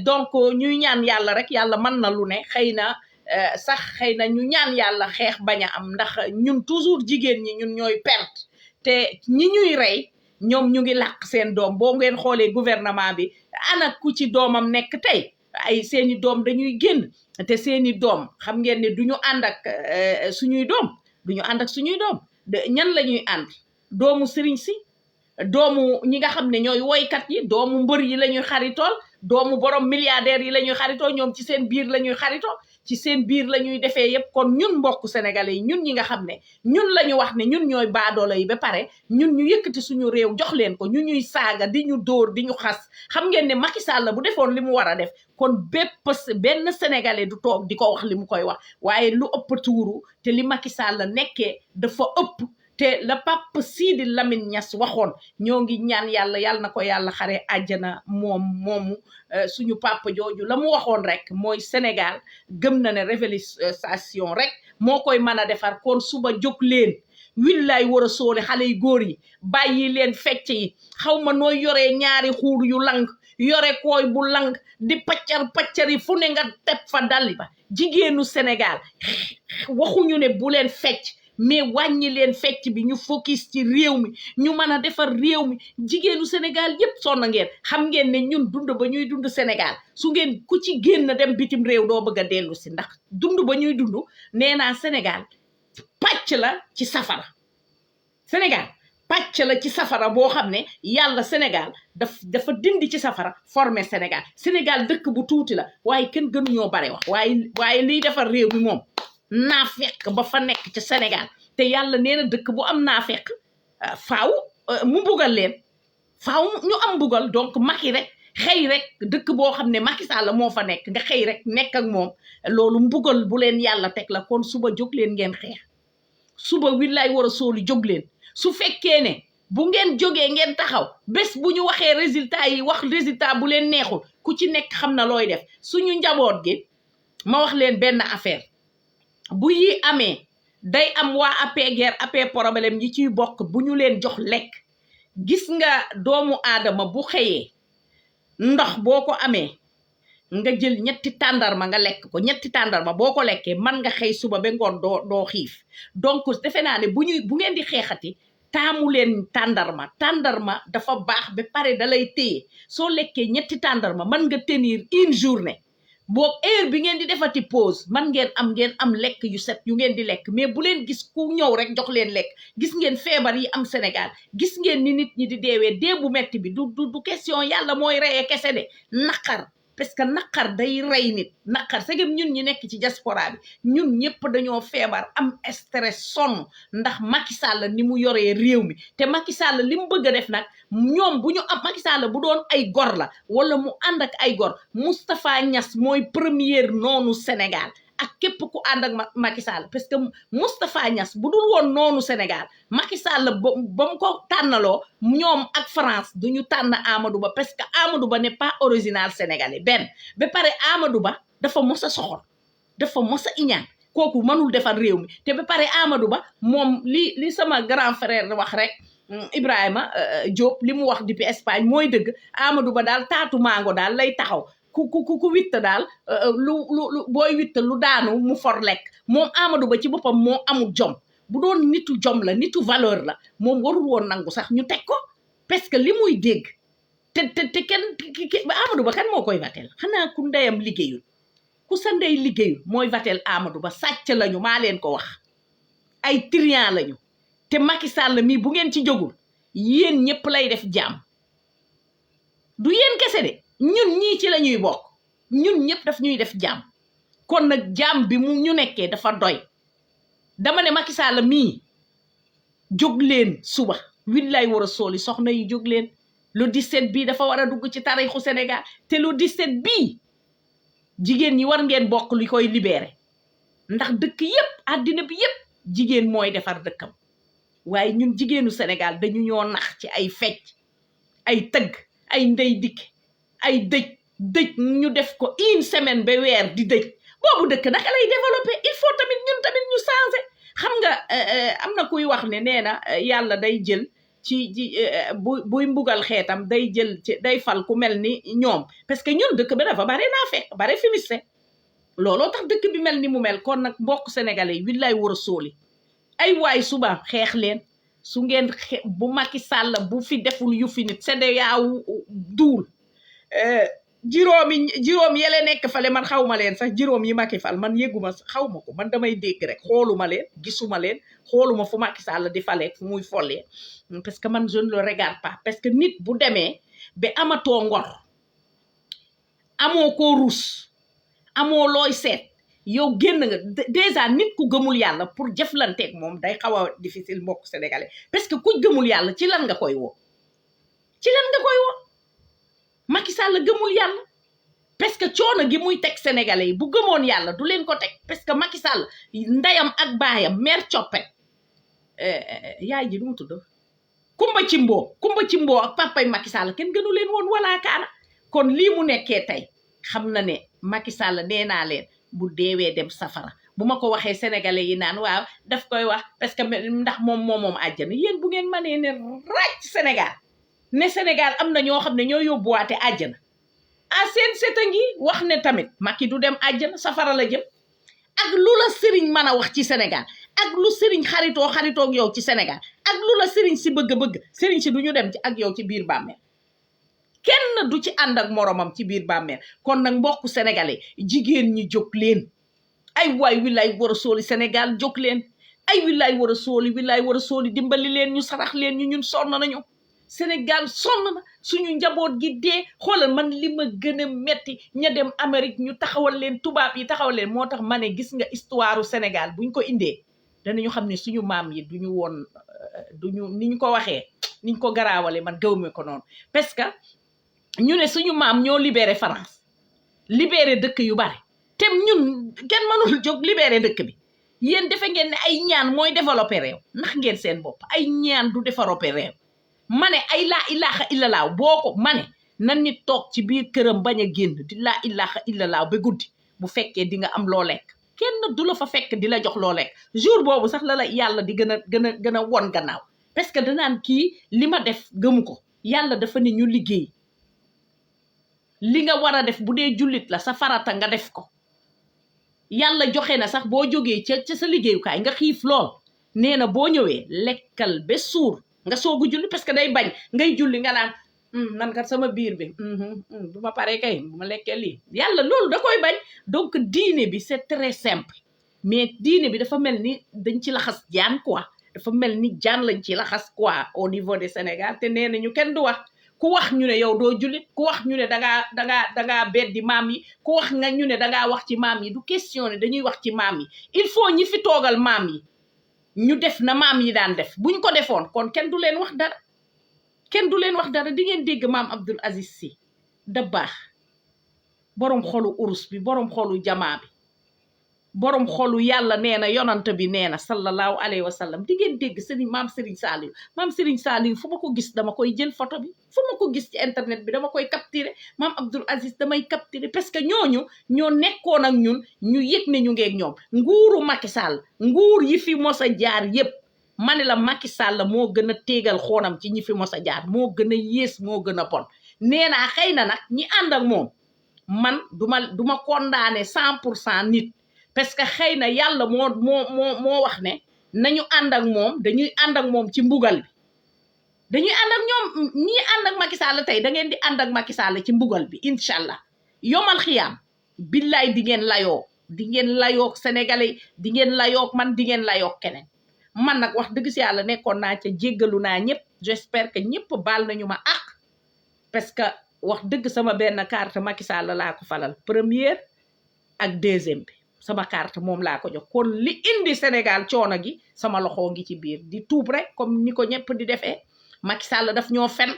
donc ñuy ñaan yàlla rek yàlla mën na lu ne xëy na sax xëy na ñu ñaan yàlla xeex bañ a am ndax ñun toujours jigéen ñi ñun ñooy perte te ñi ñuy rey ñoom ñu ngi làq seen doom boo ngeen xoolee gouvernement bi ana ku ci doomam nekk tey ay seeni doom dañuy génn te seeni doom xam ngeen ne duñu ànd ak suñuy doom ñan la ñuy ànd doomu sëriñ si doomu ñi nga xam ne ñooy woykat yi doomu mbër yi la ñuy xaritool doomu borom milliardaires yi la ñuy xaritoo ñoom ci seen biir la ñuy xaritoo ci seen biir la ñuy defee yépp kon ñun mbokk sénégalais yi ñun ñi nga xam ne ñun la ñu wax ne ñun ñooy baadoola yi ba pare ñun ñu yëkkati suñu réew jox leen ko ñu ñuy saaga di ñu dóor di ñu xas xam ngeen ne Macky Sall la bu defoon li mu war a def kon benn sénégalais du toog di ko wax li mu koy wax waaye lu ëpp tuuru te li Macky Sall la nekkee dafa ëpp te la Pape Sidi Lamine Niass waxoon ñoo ngi ñaan yàlla na ko yàlla xare àjjana moomu suñu papa jooju la mu waxoon rek mooy Sénégal gëm na ne révélation rek moo koy mën a defar kon suba jóg leen willaay war a soole xale yu góor yi bàyyi leen fecc yi xaw ma nooy yoree ñaari xuur yu lang yore kooy bu lang di paccari fu ne nga teb fa dalli ba jigéenu Sénégal waxuñu ne bu leen fecc mais wàññi leen fecc bi ñu focus ci réew mi ñu mën a defar réew mi jigéenu Sénégal yépp sonn ngeen xam ngeen ne ñun dund ba ñuy dund Sénégal su ngeen ku ci génn dem bitim réew doo bëgg a dellu si ndax dund ba ñuy dund nee naa Sénégal pàcc la ci safara Sénégal pàcc la ci safara boo xam ne yàlla Sénégal dafa dindi ci safara formé Sénégal dëkk bu tuuti la waaye kenn gënuñoo bare wax waaye liy defar réew mi moom naafeq ba fa nekk ci Sénégal te yàlla nee na dëkk bu am naafeq faaw mu mbugal leen faaw ñu am mbugal donc Macky rek xëy rek dëkk boo xam ne Macky Sall moo fa nekk nga xëy rek nekk ak moom loolu mbugal bu leen yàlla teg la kon suba jóg leen ngeen xeex suba willaay war a sooli jóg leen su fekkee ne bu ngeen jógee ngeen taxaw bés bu ñu waxee résultat yi wax résultat bu leen neexul ku ci nekk xam na looy def suñu njaboot gi ma wax leen benn affaire bu yi amee day am waa AP problème yi ciy bokk bu ñu leen jox lekk gis nga doomu aadama bu xëyee ndox boo ko amee nga jël ñetti tàndarma nga lekk ko ñetti tàndarma boo ko lekkee man nga xëy suba ba ngoon doo xiif donc defe naa ne bu ngeen di xeexati taamu leen tàndarma dafa baax ba pare da lay téye soo lekkee ñetti tàndarma man nga tenir une journée boo heure bi ngeen di defati pause man ngeen am lekk yu set yu ngeen di lekk mais bu leen gis ku ñëw rek jox leen lekk gis ngeen feebar yi am Sénégal gis ngeen ni nit ñi di deewee dee bu metti bi du question yàlla mooy reyee kese de naqar parce que naqar day rey nit naqar segem ñun ñi nekk ci diaspora bi ñun ñëpp dañoo feebar am stress sonn ndax Macky Sall ni mu yoree réew mi te Macky Sall li mu bëgg a def nag ñoom bu ñu am Macky Sall bu doon ay gor la wala mu ànd ak ay gor Moustapha Niass mooy première noonu Sénégal ak képp ku ànd ak Macky Sall parce que Moustapha Niass bu dul woon noonu Sénégal Macky Sall ba mu ko tànnaloo ñoom ak France duñu tànn Amadou Ba parce que Amadou Ba n'est pas original sénégalais benn ba pare Amadou Ba dafa mos a soxor dafa mos a iñaan kooku mënul defar réew mi te ba pare Amadou Ba moom li sama grand frère wax rek Ibrahima Diop li mu wax depuis Espagne mooy dëgg Amadou Ba daal taatu mango daal lay taxaw ku witt daal lu booy witt lu daanu mu for lekk moom Amadou Ba ci boppam moo amul jom bu doon nitu jom la nitu valeur la moom warul woon nangu sax ñu teg ko parce que li muy dégg te kenn Amadou Ba kan moo koy vatel xanaa ku ndeyam liggéeyul ku sa ndey liggéeyul mooy vatel Amadou Ba sàcc lañu maa leen ko wax ay trian lañu te Macky Sall mii bu ngeen ci jógul yéen ñëpp lay def jàmm du yéen kese de ñun ñii ci la ñuy bokk ñun ñëpp daf ñuy def jàmm kon nag jàmm bi mu ñu nekkee dafa doy dama ne Macky Sall mii jóg leen suba willaay war a sooli soxna yi jóg leen le 17 bii dafa war a dugg ci tarixu Sénégal te le 17 bii jigéen ñi war ngeen bokk li koy libéré ndax dëkk yépp àddina bi yépp jigéen mooy defar dëkkam waaye ñun jigéenu Sénégal dañu ñoo nax ci ay fecc ay tëgg ay ndey dikk ay dëj ñu def ko une semaine ba weer di dëj boobu dëkk naka lay développé il faut tamit ñun tamit ñu changé xam nga am na kuy wax ne nee na yàlla day jël ci buy mbugal xeetam day jël ci day fal ku mel ni ñoom parce que ñun dëkk bi dafa bare naa fekk bare fimiste looloo tax dëkk bi mel ni mu mel kon nag mbokk sénégalais yi willaay war a sóoli ay waay suba xeex leen su ngeen bu Macky Sall bu fi deful yu fi nit CEDEAO duul juróom yele nekk fale man xawma leen sax juróom yi Macky fal man yëguma xawma ko man damay dégg rek xooluma leen gisuma leen xooluma fu Macky Sall di fale fu muy follee parce que man je ne le regarde pas parce que nit bu demee ba amatoo ngor amoo koo rus amoo looy seet yow génn nga déjà nit ku gëmul yàlla pour jëflanteeg moom day xaw a difficile mbokk sénégalais parce que ku gëmul yàlla ci lan nga koy woo Macky Sall gëmul yàlla parce que coono gi muy teg sénégalais yi bu gëmoon yàlla du leen ko teg parce que Macky Sall ndeyam ak baayam mère coppe yaay ji du mu tudd Kumba Cimbo ak papay Macky Sall kenn gënu leen woon wala kaana kon lii mu nekkee tey xam na ne Macky Sall nee naa leen bu deewee dem safara bu ma ko waxee sénégalais yi naan waaw daf koy wax parce que ndax moom àjjana yéen bu ngeen mënee ne ràcc Sénégal ne Sénégal am na ñoo xam ne ñoo yóbbuwaate àjjana seen seta ngi wax ne tamit Macky du dem àjjana safara la jëm ak lu la sëriñ mën a wax ci Sénégal ak lu sëriñ xaritoog yow ci Sénégal ak lu la sëriñ si bëgg sëriñ si du ñu dem ci ak yow ci biir bàmmeel kenn du ci ànd ak moromam ci biir bàmmeel kon nag mbokku sénégalais jigéen ñi jóg leen ay waay wilaay war a sooli Sénégal jóg leen ay wilaay war a sooli dimbali leen ñu sarax leen ñun sonn nañu Sénégal sonn na suñu njaboot gi dee xoolal man li ma gën a metti ña dem Amérique ñu taxawal leen tubaab yi taxawal leen moo tax ma ne gis nga histoire Sénégal buñ ko indee danañu xam ne suñu maam yi duñu woon duñu ni ñu ko waxee ni ñu ko garaawale man gawme ko noonu parce que ñu ne suñu maam ñoo libéré France libéré dëkk yu bari te ñun kenn mënul jóg libéré dëkk bi yéen defe ngeen ne ay ñaan mooy développé réew ndax ngeen seen bopp ay ñaan du développé réew ma ne ay laa ilaha illallah boo ko ma ne nan nit toog ci biir këram bañ a génn di laa ilaha illallah ba guddi bu fekkee di nga am loo lekk kenn du la fa fekk di la jox loo lekk jour boobu sax la yàlla di gën a won gannaaw parce que danaan kii li ma def gëmu ko yàlla dafa ne ñu liggéey li nga war a def bu dee jullit la sa farata nga def ko yàlla joxe na sax boo jógee ca sa liggéeyukaay nga xiif lool nee na boo ñëwee lekkal ba suur nga soogu julli parce que day bañ ngay julli nga naan nan kat sama biir bi bu ma paree kay bu ma lekkee lii yàlla loolu da koy bañ donc diine bi c'est très simple mais diine bi dafa mel ni dañ ci laxas jaan quoi dafa mel ni jaan lañ ci laxas quoi au niveau de Sénégal te nee na ñu kenn du wax ku wax ñu ne yow doo jullit ku wax ñu ne dangaa beddi maam yi ku wax nga ñu ne dangaa wax ci maam yi du question ne dañuy wax ci maam yi il faut ñi fi toogal maam yi ñu def na maam yi daan def buñ ko defoon kon kenn du leen wax dara di ngeen dégg maam Abdoul Aziz Sy Dabakh boroom xolu urus bi boroom xolu jamaa bi boroom xolu yàlla nee na yonant bi nee na sallallahu alayhi wa sallam di ngeen dégg maam Serigne Saliou fu ma ko gis dama koy jël photo bi fu ma ko gis ci internet bi dama koy capturer maam Abdoul Aziz damay capturer parce que ñooñu ñoo nekkoon ak ñun ñu yëg ne ñu ngeeg ñoom nguuru Macky Sall nguur yi fi mos a jaar yépp ma ne la Macky Sall moo gën a téegal xoonam ci ñi fi mos a jaar moo gën a yées moo gën a bon nee naa xëy na nag ñi ànd ak moom man duma condamné 100% nit parce que xëy na yàlla moo wax ne nañu ànd ak moom dañuy ànd ak moom ci mbugal bi dañuy ànd ak ñoom ñi ànd ak Macky Sall tey da ngeen di ànd ak Macky Sall ci mbugal bi incha allah yomal xiyaam billaay di ngeen layoo sénégalais di ngeen layoo man di ngeen layoo keneen man nag wax dëgg si yàlla nekkoon naa ca jéggalu naa ñëpp j'espère que ñëpp baal nañu ma ak parce que wax dëgg sama benn carte Macky Sall laa ko falal première ak deuxième bi sama carte moom laa ko jox kon li indi Sénégal coono gi sama loxo ngi ci biir di tuub rek comme ni ko ñëpp di defee Macky Sall daf ñoo fen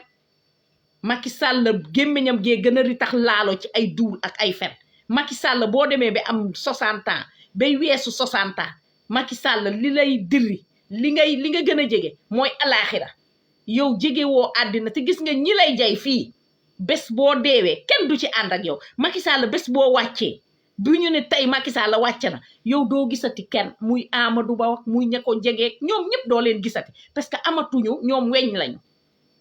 Macky Sall gémmiñam gee gën a ri tax laalo ci ay duul ak ay fen Macky Sall boo demee ba am 60 ans bay weesu 60 ans Macky Sall li lay diri li nga gën a jege mooy alaxira yow jege woo àddina te gis nga ñi lay jay fii bés boo deewee kenn du ci ànd ak yow Macky Sall bés boo wàccee bu ñu ne tey Macky Sall wàcc na yow doo gisati kenn muy Amadou Ba wax muy ña ko jegeeg ñoom ñëpp doo leen gisati parce que amatuñu ñoom weñ lañu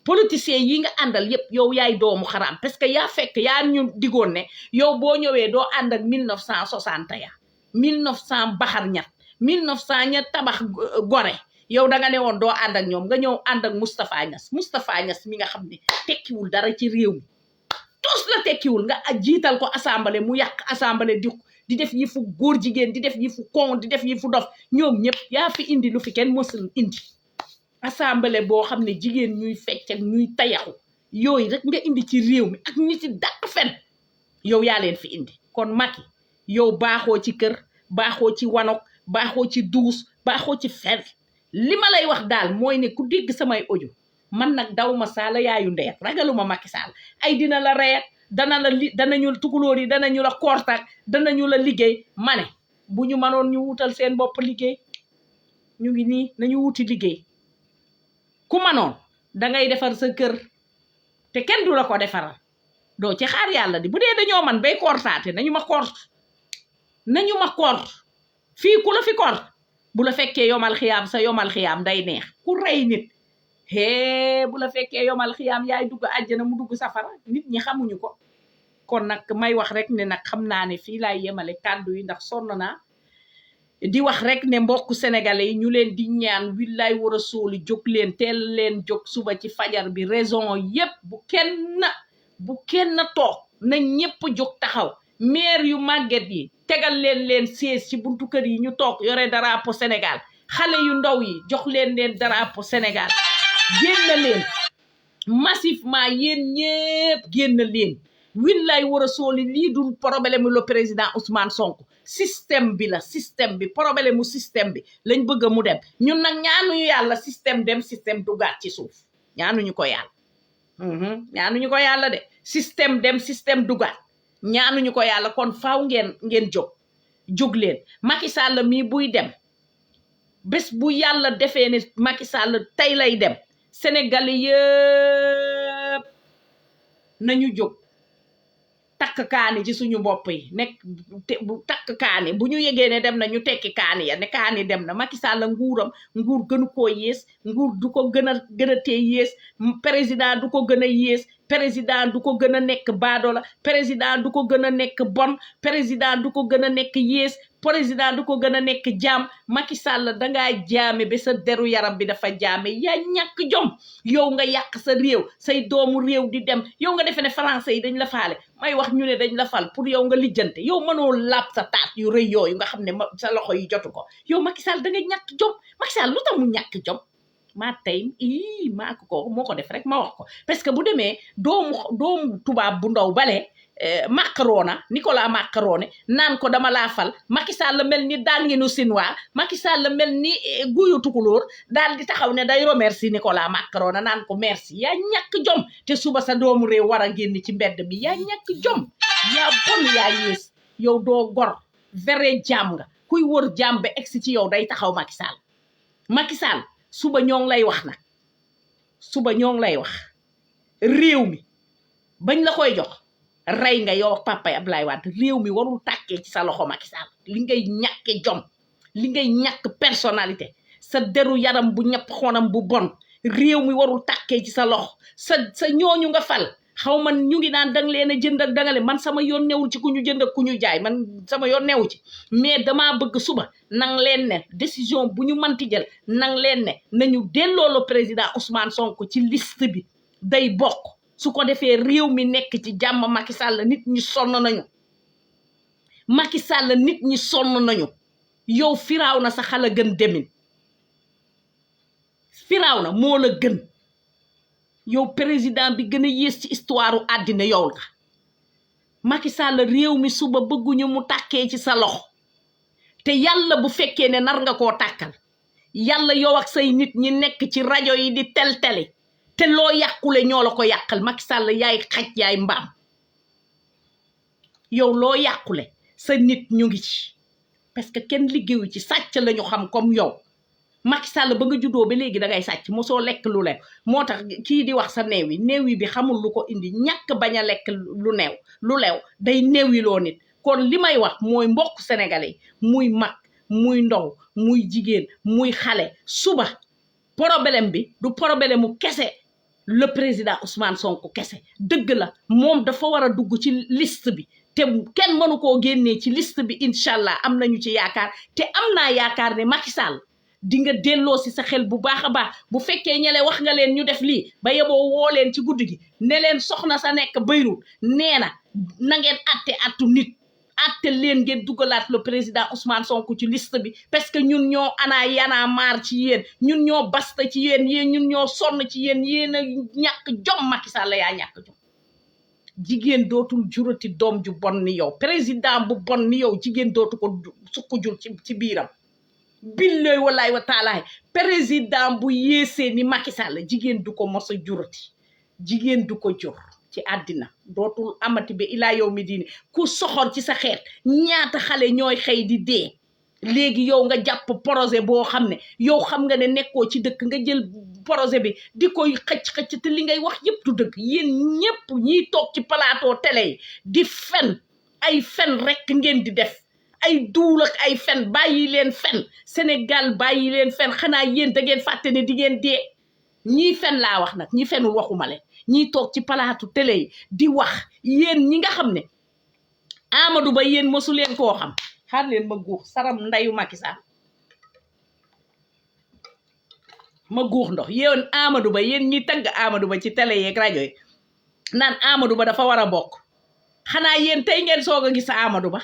politiciens yi nga àndal yëpp yow yaay doomu xaraam parce que yaa fekk yaa ñu digoon ne yow boo ñëwee doo ànd ak 1961 1900 baxar ñat 1900 ña tabax gore yow da nga ne woon doo ànd ak ñoom nga ñëw ànd ak Moustapha Niass mi nga xam ne tekkiwul dara ci réew mi tos la tekkiwul nga jiital ko assemblée mu yàq assemblée di def yi fu góor jigéen di def yi fu kon di def yi fu dof ñoom ñëpp yaa fi indi lu fi kenn mësul indi assemblée boo xam ne jigéen ñuy fecc ak ñuy tayaxu yooyu rek nga indi ci réew mi ak ñi ci dàq fen yow yaa leen fi indi kon Macky yow baaxoo ci kër baaxoo ci wanok baaxoo ci duus baaxoo ci fen li ma lay wax daal mooy ne ku dégg samay audio man nag daw ma saala yaayu ndeer ragaluma Macky Sall ay dina la reyat danañu tukulóor yi danañu la kortak danañu la liggéey ma ne bu ñu mënoon ñu wutal seen bopp liggéey ñu ngi nii nañu wuti liggéey ku mënoon dangay defar sa kër te kenn du la ko defaral doo ci xaar yàlla di bu dee dañoo man bay kortaate nañu ma kort fii ku la fi kort bu la fekkee yomal xiyaam sa yomal xiyaam day neex ku rey nit bu la fekkee yomal xiyaam yaay dugg àjjana mu dugg safara nit ñi xamuñu ko kon nag may wax rek ne nag xam naa ne fii laay yemale kàddu yi ndax sonn naa di wax rek ne mbokku sénégalais yi ñu leen di ñaan willaay war a sóoli jóg leen teel leen jóg suba ci fajar bi raison yépp bu kenn toog na ñépp jóg taxaw maire yu màgget yi tegal leen siège ci buntu kër yi ñu toog yore drapeau Sénégal xale yu ndaw yi jox leen drapeau Sénégal génn leen massivement yéen ñépp génn leen willaay war a sóoli lii du problème le président Ousmane Sonko système bi problème mu système bi lañ bëgg mu dem ñun nag ñaanuñu yàlla système dem système dugaat ci suuf ñaanuñu ko yàlla de système dem système dugaat ñaanuñu ko yàlla kon faaw ngeen jóg leen Macky Sall mii buy dem bés bu yàlla defee ne Macky Sall tey lay dem Sénégalais yëpp nañu jóg takk kaani ci suñu bopp yi takk kaani bu ñu yegee ne dem na ñu tekki kaani ya ne kaani dem na Macky Sall nguur gënu koo yées nguur du ko gën a tee yées président du ko gën a yées président du ko gën a nekk baadola président du ko gën a nekk bon président du ko gën a nekk yées président du ko gën a nekk jaam Macky Sall dangaa jaame ba sa deru yaram bi dafa jaame yaa ñàkk jom yow nga yàq sa réew say doomu réew di dem yow nga defe ne français yi dañ la faale may wax ñu ne dañ la fal pour yow nga lijjante yow mënoo laab sa taat yu rëy yooyu nga xam ne sa loxo yi jotu ko yow Macky Sall da nga ñàkk jom Macky Sall lu tax mu ñàkk jom maa tey maa ko moo ko def rek ma wax ko parce que bu demee doomu tubaab bu ndaw bale Nicolas Macron naan ko dama laa fal Macky Sall mel ni daal ngenu Sinwaa Macky Sall mel ni guyu tukulóor daal di taxaw ne day remercier Nicolas Macron naan ko merci yaa ñàkk jom te suba sa doomu réew war a génn ci mbedd bi yaa ñàkk jom yaa bon yaa yées yow doo gor vrai jaam nga kuy wër jaam ba egsi ci yow day taxaw Macky Sall suba ñoo ngi lay wax nag réew mi bañ la koy jox rey nga yow papa Abdoulaye Wade réew mi warul tàkkee ci sa loxo Macky Sall li ngay ñàkke jom li ngay ñàkk personnalité sa deru yaram bu ñëpp xonam bu bon réew mi warul tàkkee ci sa loxo sa ñooñu nga fal xaw man ñu ngi naan danga leen a jënd ak dangale man sama yoon newul ci ku ñu jënd ak ku ñu jaay man sama yoon newu ci mais damaa bëgg suba nang leen ne décision bu ñu manti jël nang leen ne nañu delloo le président Ousmane Sonko ci liste bi day bokk su ko defee réew mi nekk ci jàmm Macky Sall nit ñi sonn nañu yow firaaw na sa xala gën demin firaaw na moo la gën yow président bi gën a yées ci histoire àddina yow la Macky Sall réew mi suba bëgguñu mu tàkkee ci sa loxo te yàlla bu fekkee ne nar nga koo tàkkal yàlla yow ak say nit ñi nekk ci rajo yi di tel-teli te loo yàqule ñoo la ko yàqal Macky Sall yaay xaj yaay mbaam yow loo yàqule sa nit ñu ngi ci parce que kenn liggéeyu ci sàcc lañu xam comme yow Macky Sall ba nga juddoo ba léegi dangay sàcc mosoo lekk lu lew moo tax kii di wax sa néew yi bi xamul lu ko indi ñàkk bañ a lekk lu lew day néewiloo nit kon li may wax mooy mbokk sénégalais muy mag muy ndaw muy jigéen muy xale suba problème bi du problème mu kese le président Ousmane Sonko kese dëgg la moom dafa war a dugg ci liste bi te kenn mënu koo génnee ci liste bi incha allah am nañu ci yaakaar te am naa yaakaar ne Macky Sall di nga delloo si sa xel bu baax a baax bu fekkee ñele wax nga leen ñu def lii ba yeboo woo leen ci guddi gi ne leen soxna sa nekk Beyrouth nee na ngeen attu nit atte leen ngeen dugalaat le président Ousmane Sonko ci liste bi parce que ñun ñoo yana maar ci yéen ñun ñoo basta ci yéen ñun ñoo sonn ci yéen a ñàkk jom Macky Sall yaa ñàkk jom jigéen dootul jurati doom ju bon ni yow président bu bon ni yow jigéen dootu ko sukk jur ci biiram billahi wallahi wa taala président bu yéesee ni Macky Sall jigéen du ko mos a jurati jigéen du ko jur ci àddina dootul amati ba ilaa yow mi diini ku soxor ci sa xeet ñaata xale ñooy xëy di dee léegi yow nga jàpp projet boo xam ne yow xam nga ne nekkoo ci dëkk nga jël projet bi di koy xëcc te li ngay wax yëpp du dëgg yéen ñëpp ñiy toog ci plateau télé yi di fen ay fen rek ngeen di def ay duul ak ay fen bàyyi leen fen Sénégal bàyyi leen fen xanaa yéen da ngeen fàtte ne di ngeen dee ñii fen laa wax nag ñi fenul waxuma leen ñiy toog ci plateau télé yi di wax yéen ñi nga xam ne Amadou Ba yéen mosu leen koo xam xaar leen ma guux saram ndayu Macky Sall ma guux ndox yéen Amadou Ba yéen ñi tagg Amadou Ba ci télé yeeg rajo yi naan Amadou Ba dafa war a bokk xanaa yéen tey ngeen soog a gis Amadou Ba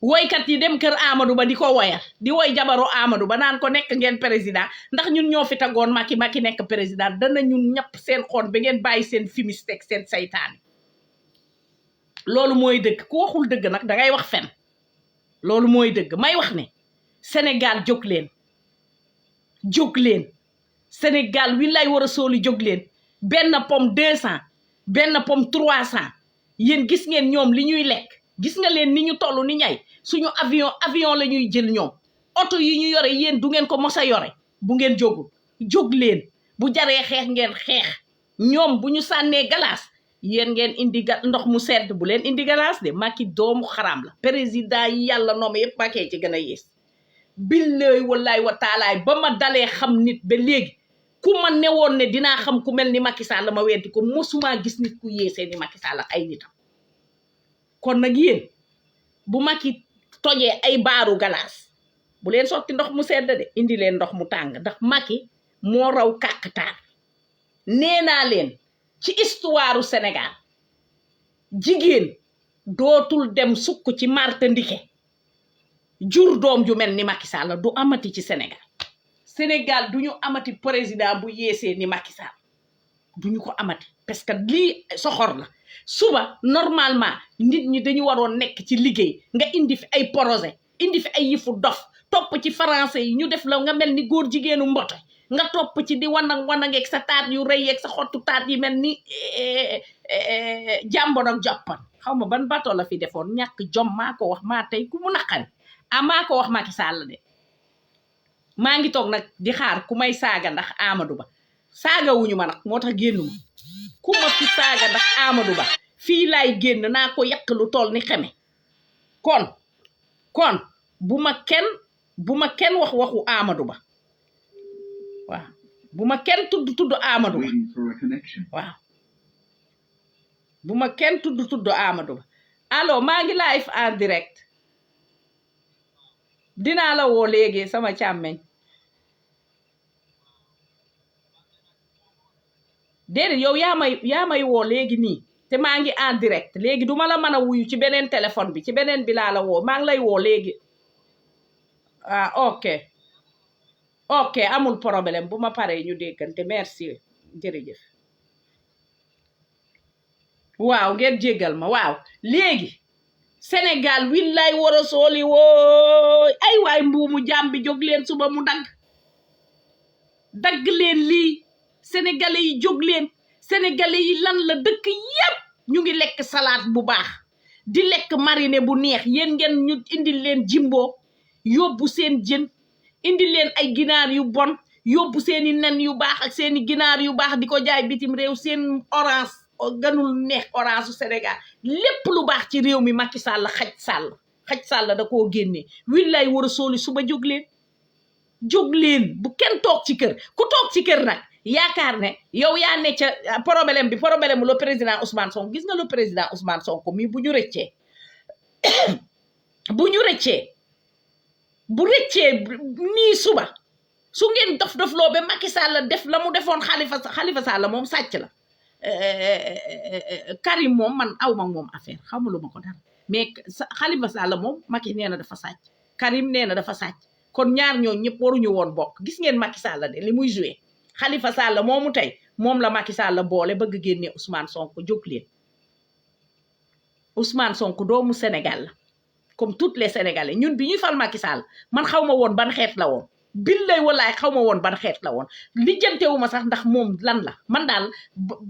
woykat yi dem kër Amadou Ba di ko woyal di woy jabaru Amadou Ba naan ko nekk ngeen président ndax ñun ñoo fi tagoon Macky nekk président dana ñun ñëpp seen xoon ba ngeen bàyyi seen fimisteg seen saytaane loolu mooy dëgg ku waxul dëgg nag dangay wax fen loolu mooy dëgg may wax ne Sénégal jóg leen Sénégal wi lay war a sooli jóg leen benn pomme 200 benn pomme 300 yéen gis ngeen ñoom li ñuy lekk gis nga leen ni ñu toll ni ñay suñu avion la ñuy jël ñoom oto yi ñu yore yéen du ngeen ko mos a yore bu ngeen jóg leen bu jaree xeex ngeen xeex ñoom bu ñu sànnee galaas yéen ngeen indi ndox mu sedd bu leen indi galaas de Macky doomu xaram la président yi yàlla noom yëpp Macky ci gën a yées billahi wallahi wa taalaay ba ma dalee xam nit ba léegi ku ma newoon ne dinaa xam ku mel ni Macky Sall la ma weddi ko mosuma gis nit ku yéesee ni Macky Sall ak ay nitam kon nag yéen bu Macky tojee ay baaru galaas bu leen sotti ndox mu sedd de indi leen ndox mu tàng ndax Macky moo raw kàkkatar nee naa leen ci histoire Sénégal jigéen dootul dem sukk ci Marta Ndike jur doom ju mel ni Macky Sall du amati ci Sénégal duñu amati président bu yéesee ni Macky Sall duñu ko amati parce que lii soxor la suba normalement nit ñi dañu waroon nekk ci liggéey nga indi fi ay projet indi fi ay yëfu dof topp ci français yi ñu def la nga mel ni góor jigéenu mbote nga topp ci di wanangeeg sa taat yu rëy yeeg sa xottu taat yi mel ni jàmbon ak joppan xaw ma ban bato la fi defoon ñàkk jom maa ko wax maa tey ku mu naqari maa ko wax Macky Sall de maa ngi toog nag di xaar ku may saaga ndax Amadou Ba saaga wuñu ma nag moo tax génnuma ku ma fi saaga ndax Amadou Ba fii laay génn naa ko yàq lu toll ni xeme kon bu ma kenn wax waxu Amadou Ba waaw bu ma kenn tudd Amadou Ba waaw bu ma kenn tudd Amadou Ba allo maa ngi live en direct dinaa la woo léegi sama càmmeñ déedéet yow yaa may woo léegi nii te maa ngi en direct léegi duma la mën a wuyu ci beneen téléphone bi ci beneen bi laa la woo maa ngi lay woo léegi ok amul problème bu ma paree ñu déggante merci jërëjëf waaw ngeen jéggal ma waaw léegi Sénégal willaay war a sooli wooy ay waay mbuumu jaam bi jóg leen suba mu dagg leen lii sénégalais yi jóg leen sénégalais yi lan la dëkk yépp ñu ngi lekk salade bu baax di lekk marine bu neex yéen ngeen ñu indil leen jimbo yóbbu seen jën indil leen ay ginaar yu bon yóbbu seeni nen yu baax ak seeni ginaar yu baax di ko jaay bitim réew seen orange ganul neex orange su Sénégal lépp lu baax ci réew mi Macky Sall xaj sàll da koo génnee willaay war a sooli suba jóg leen bu kenn toog ci kër ku toog ci kër nag yaakaar ne yow yaa ne ca problème le président Ousmane Sonko gis nga le président Ousmane Sonko mi bu ñu rëccee bu rëccee nii suba su ngeen dof loo ba Macky Sall def la mu defoon Khalifa Sall moom sàcc la Karim moom man awma moom affaire xamuluma ko dara mais Khalifa Sall moom Macky nee na dafa sàcc Karim nee na dafa sàcc kon ñaar ñooñu ñëpp waruñu woon bokk gis ngeen Macky Sall de li muy joué Khalifa Sall moomu tey moom la Macky Sall boole bëgg génne Ousmane Sonko jóg leen Ousmane Sonko doomu Sénégal la comme toutes les Sénégalais ñun bi ñuy fal Macky Sall man xaw ma woon ban xeet la woon billaay wallaay xaw ma woon ban xeet la woon lijjantewuma sax ndax moom lan la man daal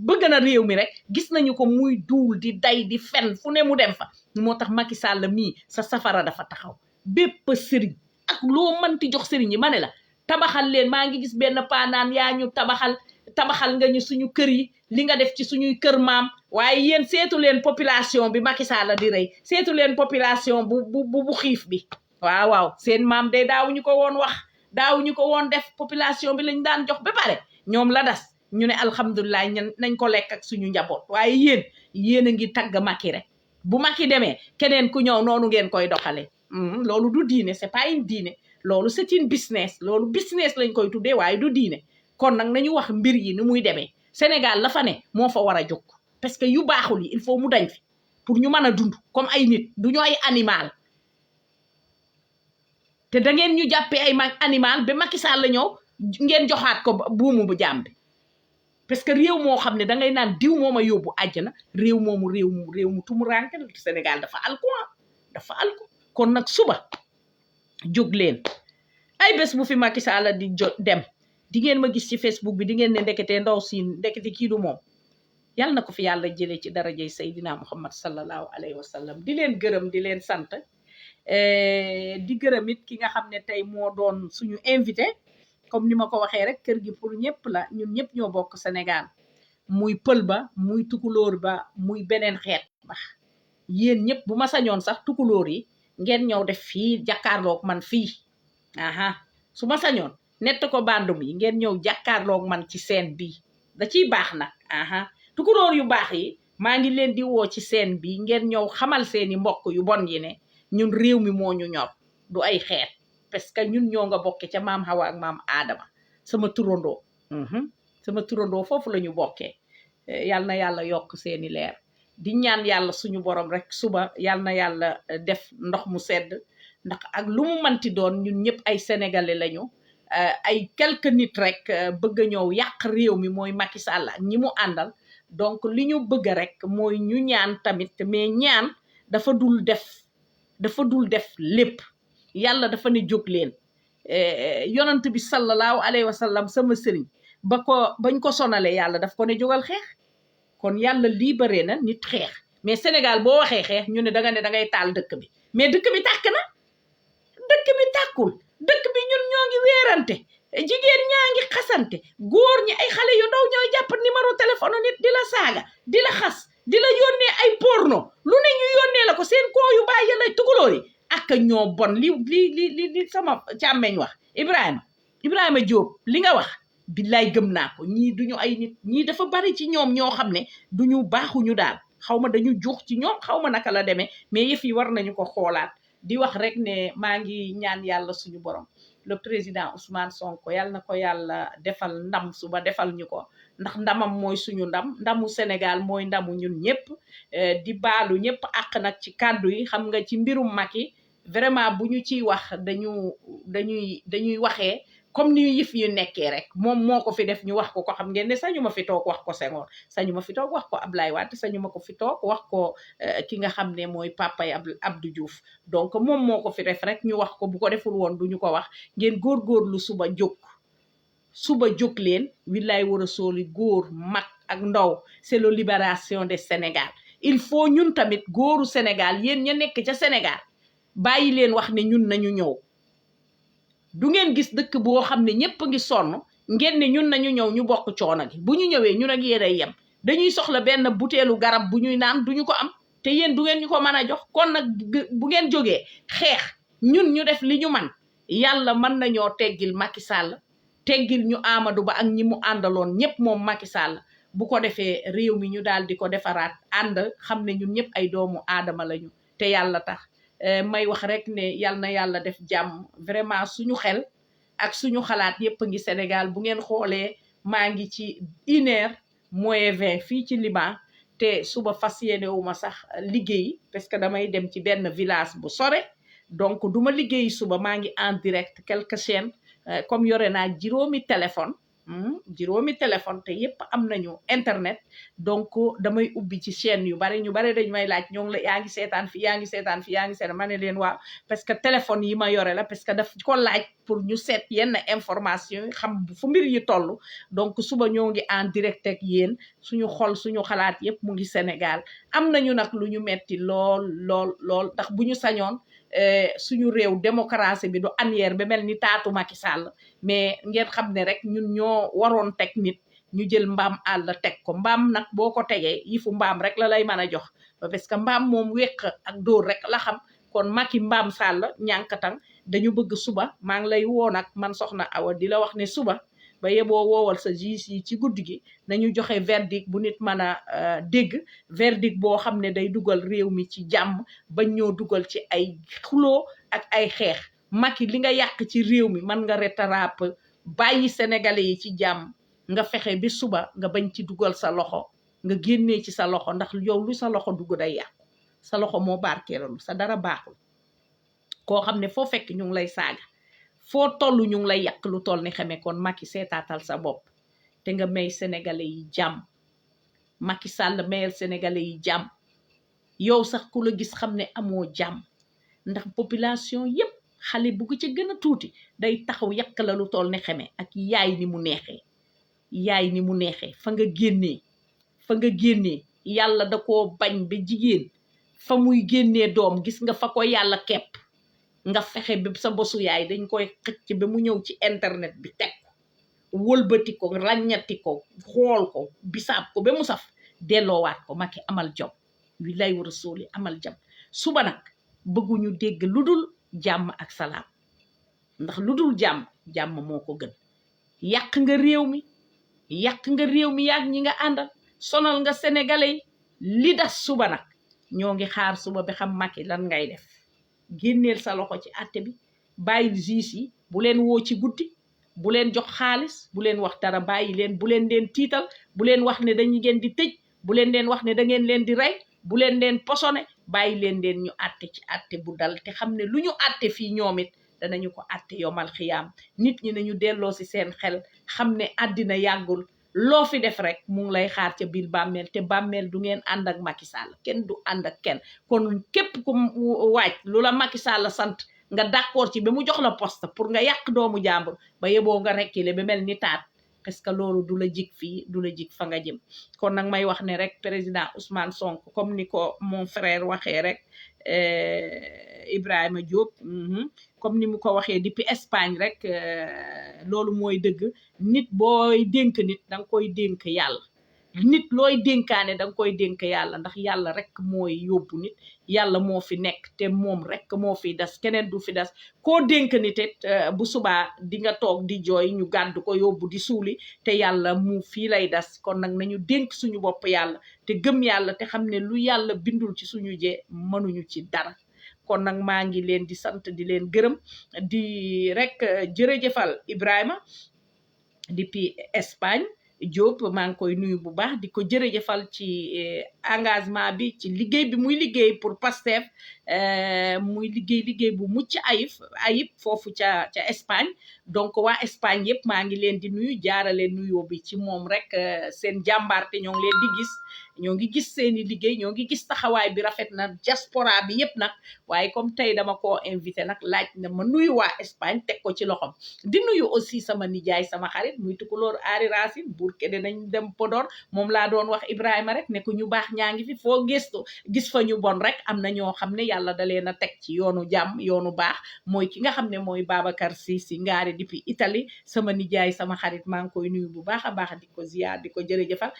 bëgg na réew mi rek gis nañu ko muy duul di day di fen fu ne mu dem fa moo tax Macky Sall mii sa safara dafa taxaw bépp sëriñ ak loo mënti jox sëriñ yi ma ne la tabaxal leen maa ngi gis benn paanaan yaa ñu tabaxal nga ñu suñu kër yi li nga def ci suñuy kër maam waaye yéen seetu leen population bi Macky Sall di rey seetu leen population bu xiif bi waaw seen maam de daawuñu ko woon wax daawuñu ko woon def population bi lañ daan jox ba pare ñoom la das ñu ne alhamdulilah nañ ko lekk ak suñu njaboot waaye yéen a ngi tagg Macky rek bu Macky demee keneen ku ñëw noonu ngeen koy doxalee loolu du diine c'est pas une diine loolu c'est une business loolu business lañ koy tuddee waaye du diine kon nag nañu wax mbir yi ni muy demee Sénégal la fa ne moo fa war a jóg parce que yu baaxul yi il faut mu dañ fi pour ñu mën a dund comme ay nit du ñu ay animal te da ngeen ñu jàppee ay animal ba Macky Sall la ñëw ngeen joxaat ko buumu bu jàmm bi parce que réew moo xam ne da ngay naan diw moo ma yóbbu àjjana réew mu tumuranke Sénégal dafa alko kon nag suba jóg leen ay bés bu fi Macky Sall di dem di ngeen ma gis ci Facebook bi di ngeen ne ndekete ndaw si ndekete kii du moom yàlla na ko fi yàlla jëlee ci darajay Seydina Muhammad sallallahu alayhi wa sallam di leen gërëm di leen sant di gërëm it ki nga xam ne tey moo doon suñu invité comme ni ma ko waxee rek kër gi pour ñëpp la ñun ñëpp ñoo bokk Sénégal muy pël ba muy tukulóor ba muy beneen xeet ba yéen ñëpp bu ma sañoon sax tukulóor yi ngeen ñëw def fii jàkkaarloog man fii su ma sañoon nett ko bandum yi ngeen ñëw jàkkaarloog man ci scène bi da ciy baax nag tukulóor yu baax yi maa ngi leen di woo ci scène bi ngeen ñëw xamal seeni mbokk yu bon yi ne ñun réew mi moo ñu ñor du ay xeet parce que ñun ñoo nga bokke ca maam Hawa ak maam Adama sama turandoo foofu la ñu bokkee yal na yàlla yokk seeni leer di ñaan yàlla suñu borom rek suba yal na yàlla def ndox mu sedd ndax ak lu mu manti doon ñun ñëpp ay sénégalais lañu ay quelques nit rek bëgg a ñëw yàq réew mi mooy Macky Sall ak ñi mu àndal donc li ñu bëgg rek mooy ñu ñaan tamit mais ñaan dafa dul def lépp yàlla dafa ne jóg leen yonent bi sallallahu alayhi wa sallam sama sëriñ bañ ko sonale yàlla daf ko ne jógal xeex kon yàlla libéré na nit xeex mais Sénégal boo waxee xeex ñu ne da ngay taal dëkk bi mais dëkk bi tàkk na dëkk bi tàkkul dëkk bi ñun ñoo ngi weerante jigéen ñaa ngi xasante góor ñi ay xale yu ndaw ñooy jàpp numéro téléphone nit di la saaga di la xas di la yónnee ay porno lu ne ñu yónnee la ko seen koo yu bàyyi la tukulóor yi ak ñoo bon li sama càmmeñ wax Ibrahima Diop li nga wax billaay gëm naa ko ñii duñu ay nit ñii dafa bari ci ñoom ñoo xam ne duñu baaxuñu daal xaw ma dañu juux ci ñoom xaw ma naka la demee mais yëf yi war nañu ko xoolaat di wax rek ne maa ngi ñaan yàlla suñu borom le président Ousmane Sonko yàlla na ko yàlla defal ndam suba defal ñu ko ndax ndamam mooy suñu ndamu Sénégal mooy ndamu ñun ñëpp di baalu ñëpp àq nag ci kàddu yi xam nga ci mbirum Macky vraiment bu ñu ciy wax dañuy waxee comme ni yëf yu nekkee rek moom moo ko fi def ñu wax ko xam ngeen ne sañu ma fi toog wax ko Senghor sañu ma fi toog wax ko Ablaye Wade sañu ma ko fi toog wax ko ki nga xam ne mooy papay Abdou Diouf donc moom moo ko fi def rek ñu wax ko bu ko deful woon duñu ko wax ngeen góorgóorlu suba jóg leen willaay war a sooli góor mag ak ndaw c'est la libération des Sénégal il faut ñun tamit góoru Sénégal yéen ña nekk ca Sénégal bàyyi leen wax ne ñun nañu ñëw du ngeen gis dëkk boo xam ne ñëpp ngi sonn ngeen ne ñun nañu ñëw ñu bokk coono gi bu ñu ñëwee ñun ak yéen ay yem dañuy soxla benn buteelu garab bu ñuy naan duñu ko am te yéen du ngeen ñu ko mën a jox kon nag bu ngeen jógee xeex ñun ñu def li ñu man yàlla mën nañoo teggil Macky Sall teggil ñu Amadou Ba ak ñi mu àndaloon ñëpp moom Macky Sall bu ko defee réew mi ñu daal di ko defaraat ànd xam ne ñun ñëpp ay doomu aadama lañu te yàlla tax may wax rek ne yal na yàlla def jàmm vraiment suñu xel ak suñu xalaat yépp a ngi Sénégal bu ngeen xoolee maa ngi ci 1h moins 20 fii ci Liban te suba fas yéene wu ma sax liggéey parce que damay dem ci benn village bu sore donc duma liggéey suba maa ngi en direct quelques chaînes comme yore naa juróomi téléphone te yépp am nañu internet donc damay ubbi ci chaîne yu bari ñu bari dañ may laaj ñoo ngi la yaa ngi seetaan fi yaa ngi seetaan fi yaa ngi seetaan ma ne leen waaw parce que téléphone yi ma yore la parce que daf ko laaj pour ñu seet yenn information yi xam fu mbir yi toll donc suba ñoo ngi en direct ak yéen suñu xol suñu xalaat yépp mu ngi Sénégal am nañu nag lu ñu metti lool ndax bu ñu sañoon suñu réew démocratie bi du anière ba mel ni taatu Macky Sall mais ngeen xam ne rek ñun ñoo waroon teg nit ñu jël mbaam àll teg ko mbaam nag boo ko tegee yifu mbaam rek la lay mën a jox parce que mbaam moom wéq ak dóor rek la xam kon Macky mbaam Sall ñànkatang dañu bëgg suba maa ngi lay woo nag man soxna Awa di la wax ne suba ba yeboo woowal sa juge yi ci guddi gi nañu joxe verdict bu nit mën a dégg verdict boo xam ne day dugal réew mi ci jàmm bañ ñoo dugal ci ay xuloo ak ay xeex Macky li nga yàq ci réew mi mën nga rattraper bàyyi sénégalais yi ci jàmm nga fexe bi suba nga bañ ci dugal sa loxo nga génnee ci sa loxo ndax yow lu sa loxo dugg day yàqu sa loxo moo barkeelalu sa dara baaxul koo xam ne foo fekk ñu ngi lay saaga foo toll ñu ngi lay yàq lu toll ni xamee kon Macky seetaatal sa bopp te nga may sénégalais yi jàmm Macky Sall mayal sénégalais yi jàmm yow sax ku la gis xam ne amoo jàmm ndax population yépp xale bu ko ca gën a tuuti day taxaw yàq la lu toll ni xamee ak yaay ni mu neexee fa nga génnee yàlla da koo bañ ba jigéen fa muy génnee doom gis nga fa ko yàlla kepp nga fexe bi sa bosu yaay dañ koy xëcc ba mu ñëw ci internet bi teg ko wëlbati ko ràññati ko xool ko bisaab ko ba mu saf delloowaat ko Macky amal jom wi lay war a sóoli amal jom suba nag bëgguñu dégg lu dul jàmm ak salaam ndax lu dul jàmm moo ko gën yàq nga réew mi yaag ñi nga àndal sonal nga sénégalais li das suba nag ñoo ngi xaar suba bi xam Macky lan ngay def génneel sa loxo ci àtte bi bàyyi juge yi bu leen woo ci guddi bu leen jox xaalis bu leen wax dara bàyyi leen bu leen tiital bu leen wax ne dañu ngeen di tëj bu leen wax ne da ngeen leen di rey bu leen posone bàyyi leen ñu àtte ci àtte bu dal te xam ne lu ñu àtte fii ñoom it danañu ko àtte yomal xiyaam nit ñi nañu delloo si seen xel xam ne àddina yàggul loo fi def rek mu ngi lay xaar ca biir bàmmeel te bàmmeel du ngeen ànd ak Macky Sall kenn du ànd ak kenn kon képp ku waaj lu la Macky Sall sant nga d'accord ci ba mu jox la poste pour nga yàq doomu jàmbur ba yeboo nga rekkile ba mel ni taat parce que loolu du la jig fii du la jig fa nga jëm kon nag may wax ne rek président Ousmane Sonko comme ni ko mon frère waxee rek Ibrahima Diop comme ni mu ko waxee depuis Espagne rek loolu mooy dëgg nit booy dénk nit danga koy dénk yàlla nit looy dénkaane danga koy dénk yàlla ndax yàlla rek mooy yóbbu nit yàlla moo fi nekk te moom rek moo fi des keneen du fi des koo dénk nit it bu subaa di nga toog di jooy ñu gàddu ko yóbbu di suuli te yàlla mu fii lay des kon nag nañu dénk suñu bopp yàlla te gëm yàlla te xam ne lu yàlla bindul ci suñu jee mënuñu ci dara kon nag maa ngi leen di sant di leen gërëm di rek jërëjëfal Ibrahima depuis Espagne Diop maa ngi koy nuyu bu baax di ko jërëjëfal ci engagement bi ci liggéey bi muy liggéey pour Pastef muy liggéey bu mucc ayib foofu ca Espagne donc waa Espagne yëpp maa ngi leen di nuyu jaarale nuyoo bi ci moom rek seen jàmbaarte ñoo ngi leen di gis ñoo ngi gis seeni liggéey ñoo ngi gis taxawaay bi rafet na diaspora bi yëpp nag waaye comme tey dama koo invité nag laaj na ma nuyu waa Espagne teg ko ci loxom di nuyu aussi sama nijaay sama xarit muy tukulóor Ari Racine buur kede nañ dem Podor moom laa doon wax Ibrahima rek ne ko ñu baax ñaa ngi fi foo gëstu gis fa ñu bon rek am na ñoo xam ne yàlla da leen a teg ci yoonu jàmm yoonu baax mooy ki nga xam ne mooy Babacar Sisi ngaari depuis Italie sama nijaay sama xarit maa ngi koy nuyu bu baax a baax di ko ziar di ko jërëjëfal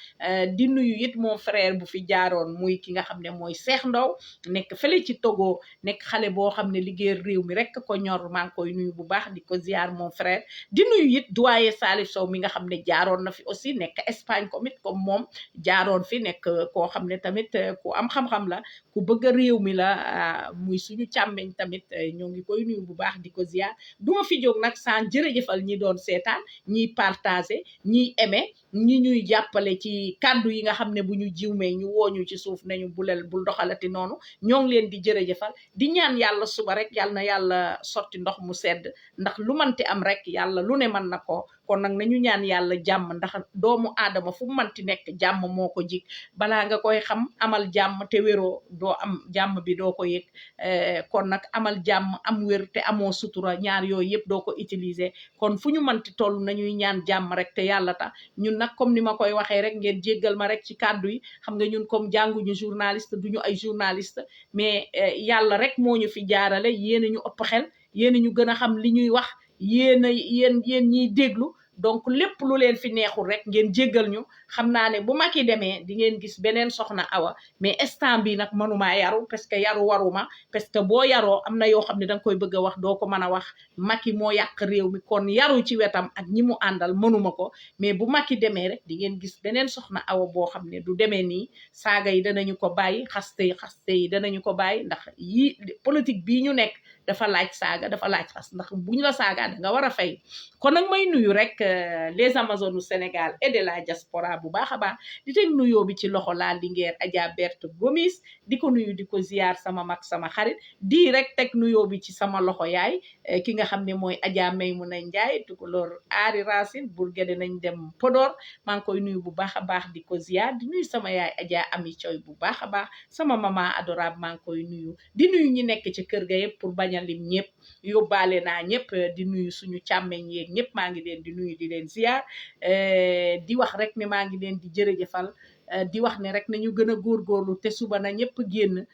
di nuyu it mon frère bu fi jaaroon muy ki nga xam ne mooy Cheikh Ndaw nekk fële ci Togo nekk xale boo xam ne liggéey réew mi rek ko ñor maa ngi koy nuyu bu baax di ko ziar mon frère di nuyu it doyen Salif Sow mi nga xam ne jaaroon na fi aussi nekk Espagne comme moom jaaroon fi nekk koo xam xam ne tamit ku am xam-xam la ku bëgg a réew mi la muy suñu càmmeñ tamit ñoo ngi koy nuyu bu baax di ko ziar duma fi jóg nag sans jërëjëfal ñi doon seetaan ñiy partagé ñiy aimé ñi ñuy jàppale ci kàddu yi nga xam ne bu ñu jiwmee ñu wooñu ci suuf nañu bul doxalati noonu ñoo ngi leen di jërëjëfal di ñaan yàlla suba rek yàlla na yàlla sotti ndox mu sedd ndax lu manti am rek yàlla lu ne mën na ko kon nag nañu ñaan yàlla jàmm ndax doomu aadama fu manti nekk jàmm moo ko jig balaa nga koy xam amal jàmm te wéroo doo am jàmm bi doo ko yëg kon nag amal jàmm am wér te amoo sutura ñaar yooyu yëpp doo ko utiliser kon fu ñu manti toll nañuy ñaan jàmm rek te yàlla tax ñun nag comme ni ma koy waxee rek ngeen jéggal ma rek ci kàddu yi xam nga ñun comme jànguñu journaliste duñu ay journaliste mais yàlla rek moo ñu fi jaarale yéen ñu ëpp xel yéen ñu gën a xam li ñuy wax yéen ñiy déglu donc lépp lu leen fi neexul rek ngeen jéggal ñu xam naa ne bu Macky demee di ngeen gis beneen soxna Awa mais instant bi nag mënumaa yaru parce que yaru waruma parce que boo yaroo am na yoo xam ne danga koy bëgg a wax doo ko mën a wax Macky moo yàq réew mi kon yaru ci wetam ak ñi mu àndal mënuma ko mais bu Macky demee rek di ngeen gis beneen soxna Awa boo xam ne du demee nii saaga yi danañu ko bàyyi xaste yi danañu ko bàyyi ndax yi politique bii ñu nekk dafa laaj saaga dafa laaj xas ndax buñ la saaga da nga war a fay kon nag may nuyu rek les Amazones du Sénégal et de la diaspora bu baax a baax di teg nuyoo bi ci loxo laa Linguère Adja Berthe Gomis di ko nuyu di ko ziar sama mag sama xarit di rek teg nuyoo bi ci sama loxo yaay ki nga xam ne mooy Adja Maymuna Njaay tukulóor aari racine bur gede nañ dem Podor maa ngi koy nuyu bu baax a baax di ko ziar di nuyu sama yaay Adja Ami Coy bu baax a baax sama maman adorable maa ngi koy nuyu di nuyu ñi nekk ci kër ga yëpp pour bañ a lim ñëpp yóbbaale naa ñëpp di nuyu suñu càmmeñ yeeg ñëpp maa ngi leen di nuyu di leen ziar di wax rek ne maa ngi leen di jërëjëfal di wax ne rek nañu gën a góorgóorlu te suba na ñëpp génn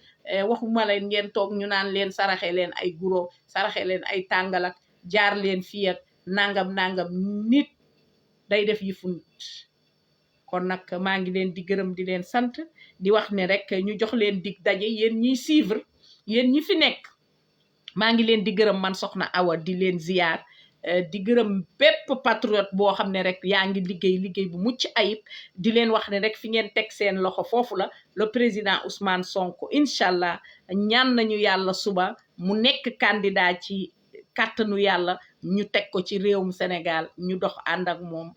waxuma leen ngeen toog ñu naan leen saraxe leen ay guro saraxe leen ay tàngal ak jaar leen fii ak nangam nit day def yëfu nit kon nag maa ngi leen di gërëm di leen sant di wax ne rek ñu jox leen dig daje yéen ñiy suivre yéen ñi fi nekk maa ngi leen di gërëm man soxna Awa di leen ziar di gërëm bépp patriote boo xam ne rek yaa ngi liggéey bu mucc ayib di leen wax ne rek fi ngeen teg seen loxo foofu la le président Ousmane Sonko incha allah ñaan nañu yàlla suba mu nekk candidat ci kàttanu yàlla ñu teg ko ci réewum Sénégal ñu dox ànd ak moom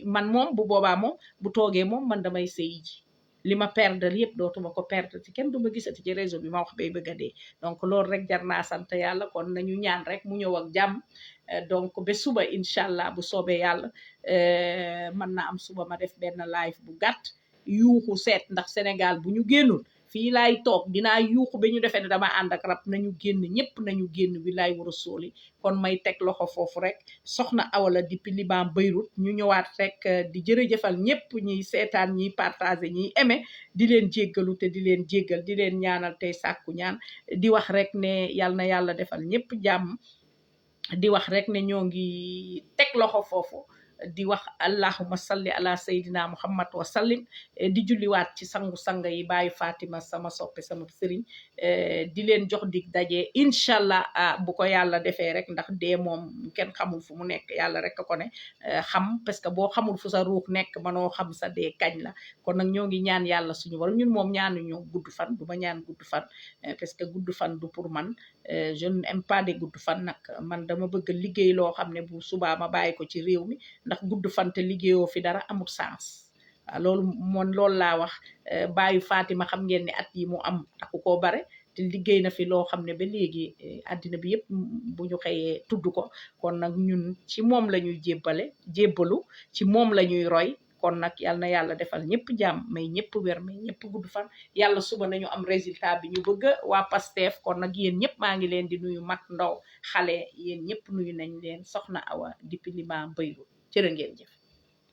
man moom bu boobaa moom bu toogee moom man damay sëyi ji li ma perdre yëpp dootuma ko perdre ci kenn du ma gisati ci réseau bi ma wax bay bëgg a dee donc loolu rek jar naa sant yàlla kon nañu ñaan rek mu ñëw ak jàmm donc ba suba incha allah bu soobee yàlla mën na am suba ma def benn live bu gàtt yuuxu seet ndax Sénégal bu ñu génnul fii laay toog dinaa yuuxu ba ñu defee ne dama ànd ak rab nañu génn ñëpp nañu génn bi laay war a sóoli kon may teg loxo foofu rek soxna Awa la depuis Liban Beyrouth ñu ñëwaat rek di jërëjëfal ñëpp ñiy seetaan ñiy partager ñiy aimé di leen jéggalu te di leen jéggal di leen ñaanal tey sàkku ñaan di wax rek ne yal na yàlla defal ñëpp jàmm di wax rek ne ñoo ngi teg loxo foofu di wax allahumma salli ala sayyidina muhammad wa sallim di julliwaat ci sangu-sanga yi bàyyi Fatima sama soppe sama sëriñ di leen jox dig daje incha allah bu ko yàlla defee rek ndax dee moom kenn xamul fu mu nekk yàlla rek ko ne xam parce que boo xamul fu sa ruux nekk manoo xam sa dee kañ la kon nag ñoo ngi ñaan yàlla suñu borom ñun moom ñaanuñu gudd fan du ma ñaan gudd fan parce que gudd fan du pour man je n'aime pas des gudd fan nag man dama bëgg liggéey loo xam ne bu subaa ma bàyyi ko ci réew mi ndax gudd fan te liggéeyoo fi dara amul sens loolu laa wax bàyyi Fatima xam ngeen ne at yi mu am taku koo bare te liggéey na fi loo xam ne ba léegi àddina bi yëpp bu ñu xëyee tudd ko kon nag ñun ci moom la ñuy jébbalu ci moom la ñuy roy kon nag yal na yàlla defal ñëpp jàmm may ñëpp wér may ñëpp gudd fan yàlla suba nañu am résultat bi ñu bëgg waa Pastef kon nag yéen ñëpp maa ngi leen di nuyu mag ndaw xale yéen ñëpp nuyu nañ leen soxna Awa depuis Liban Beyrouth jërë ngeen jëf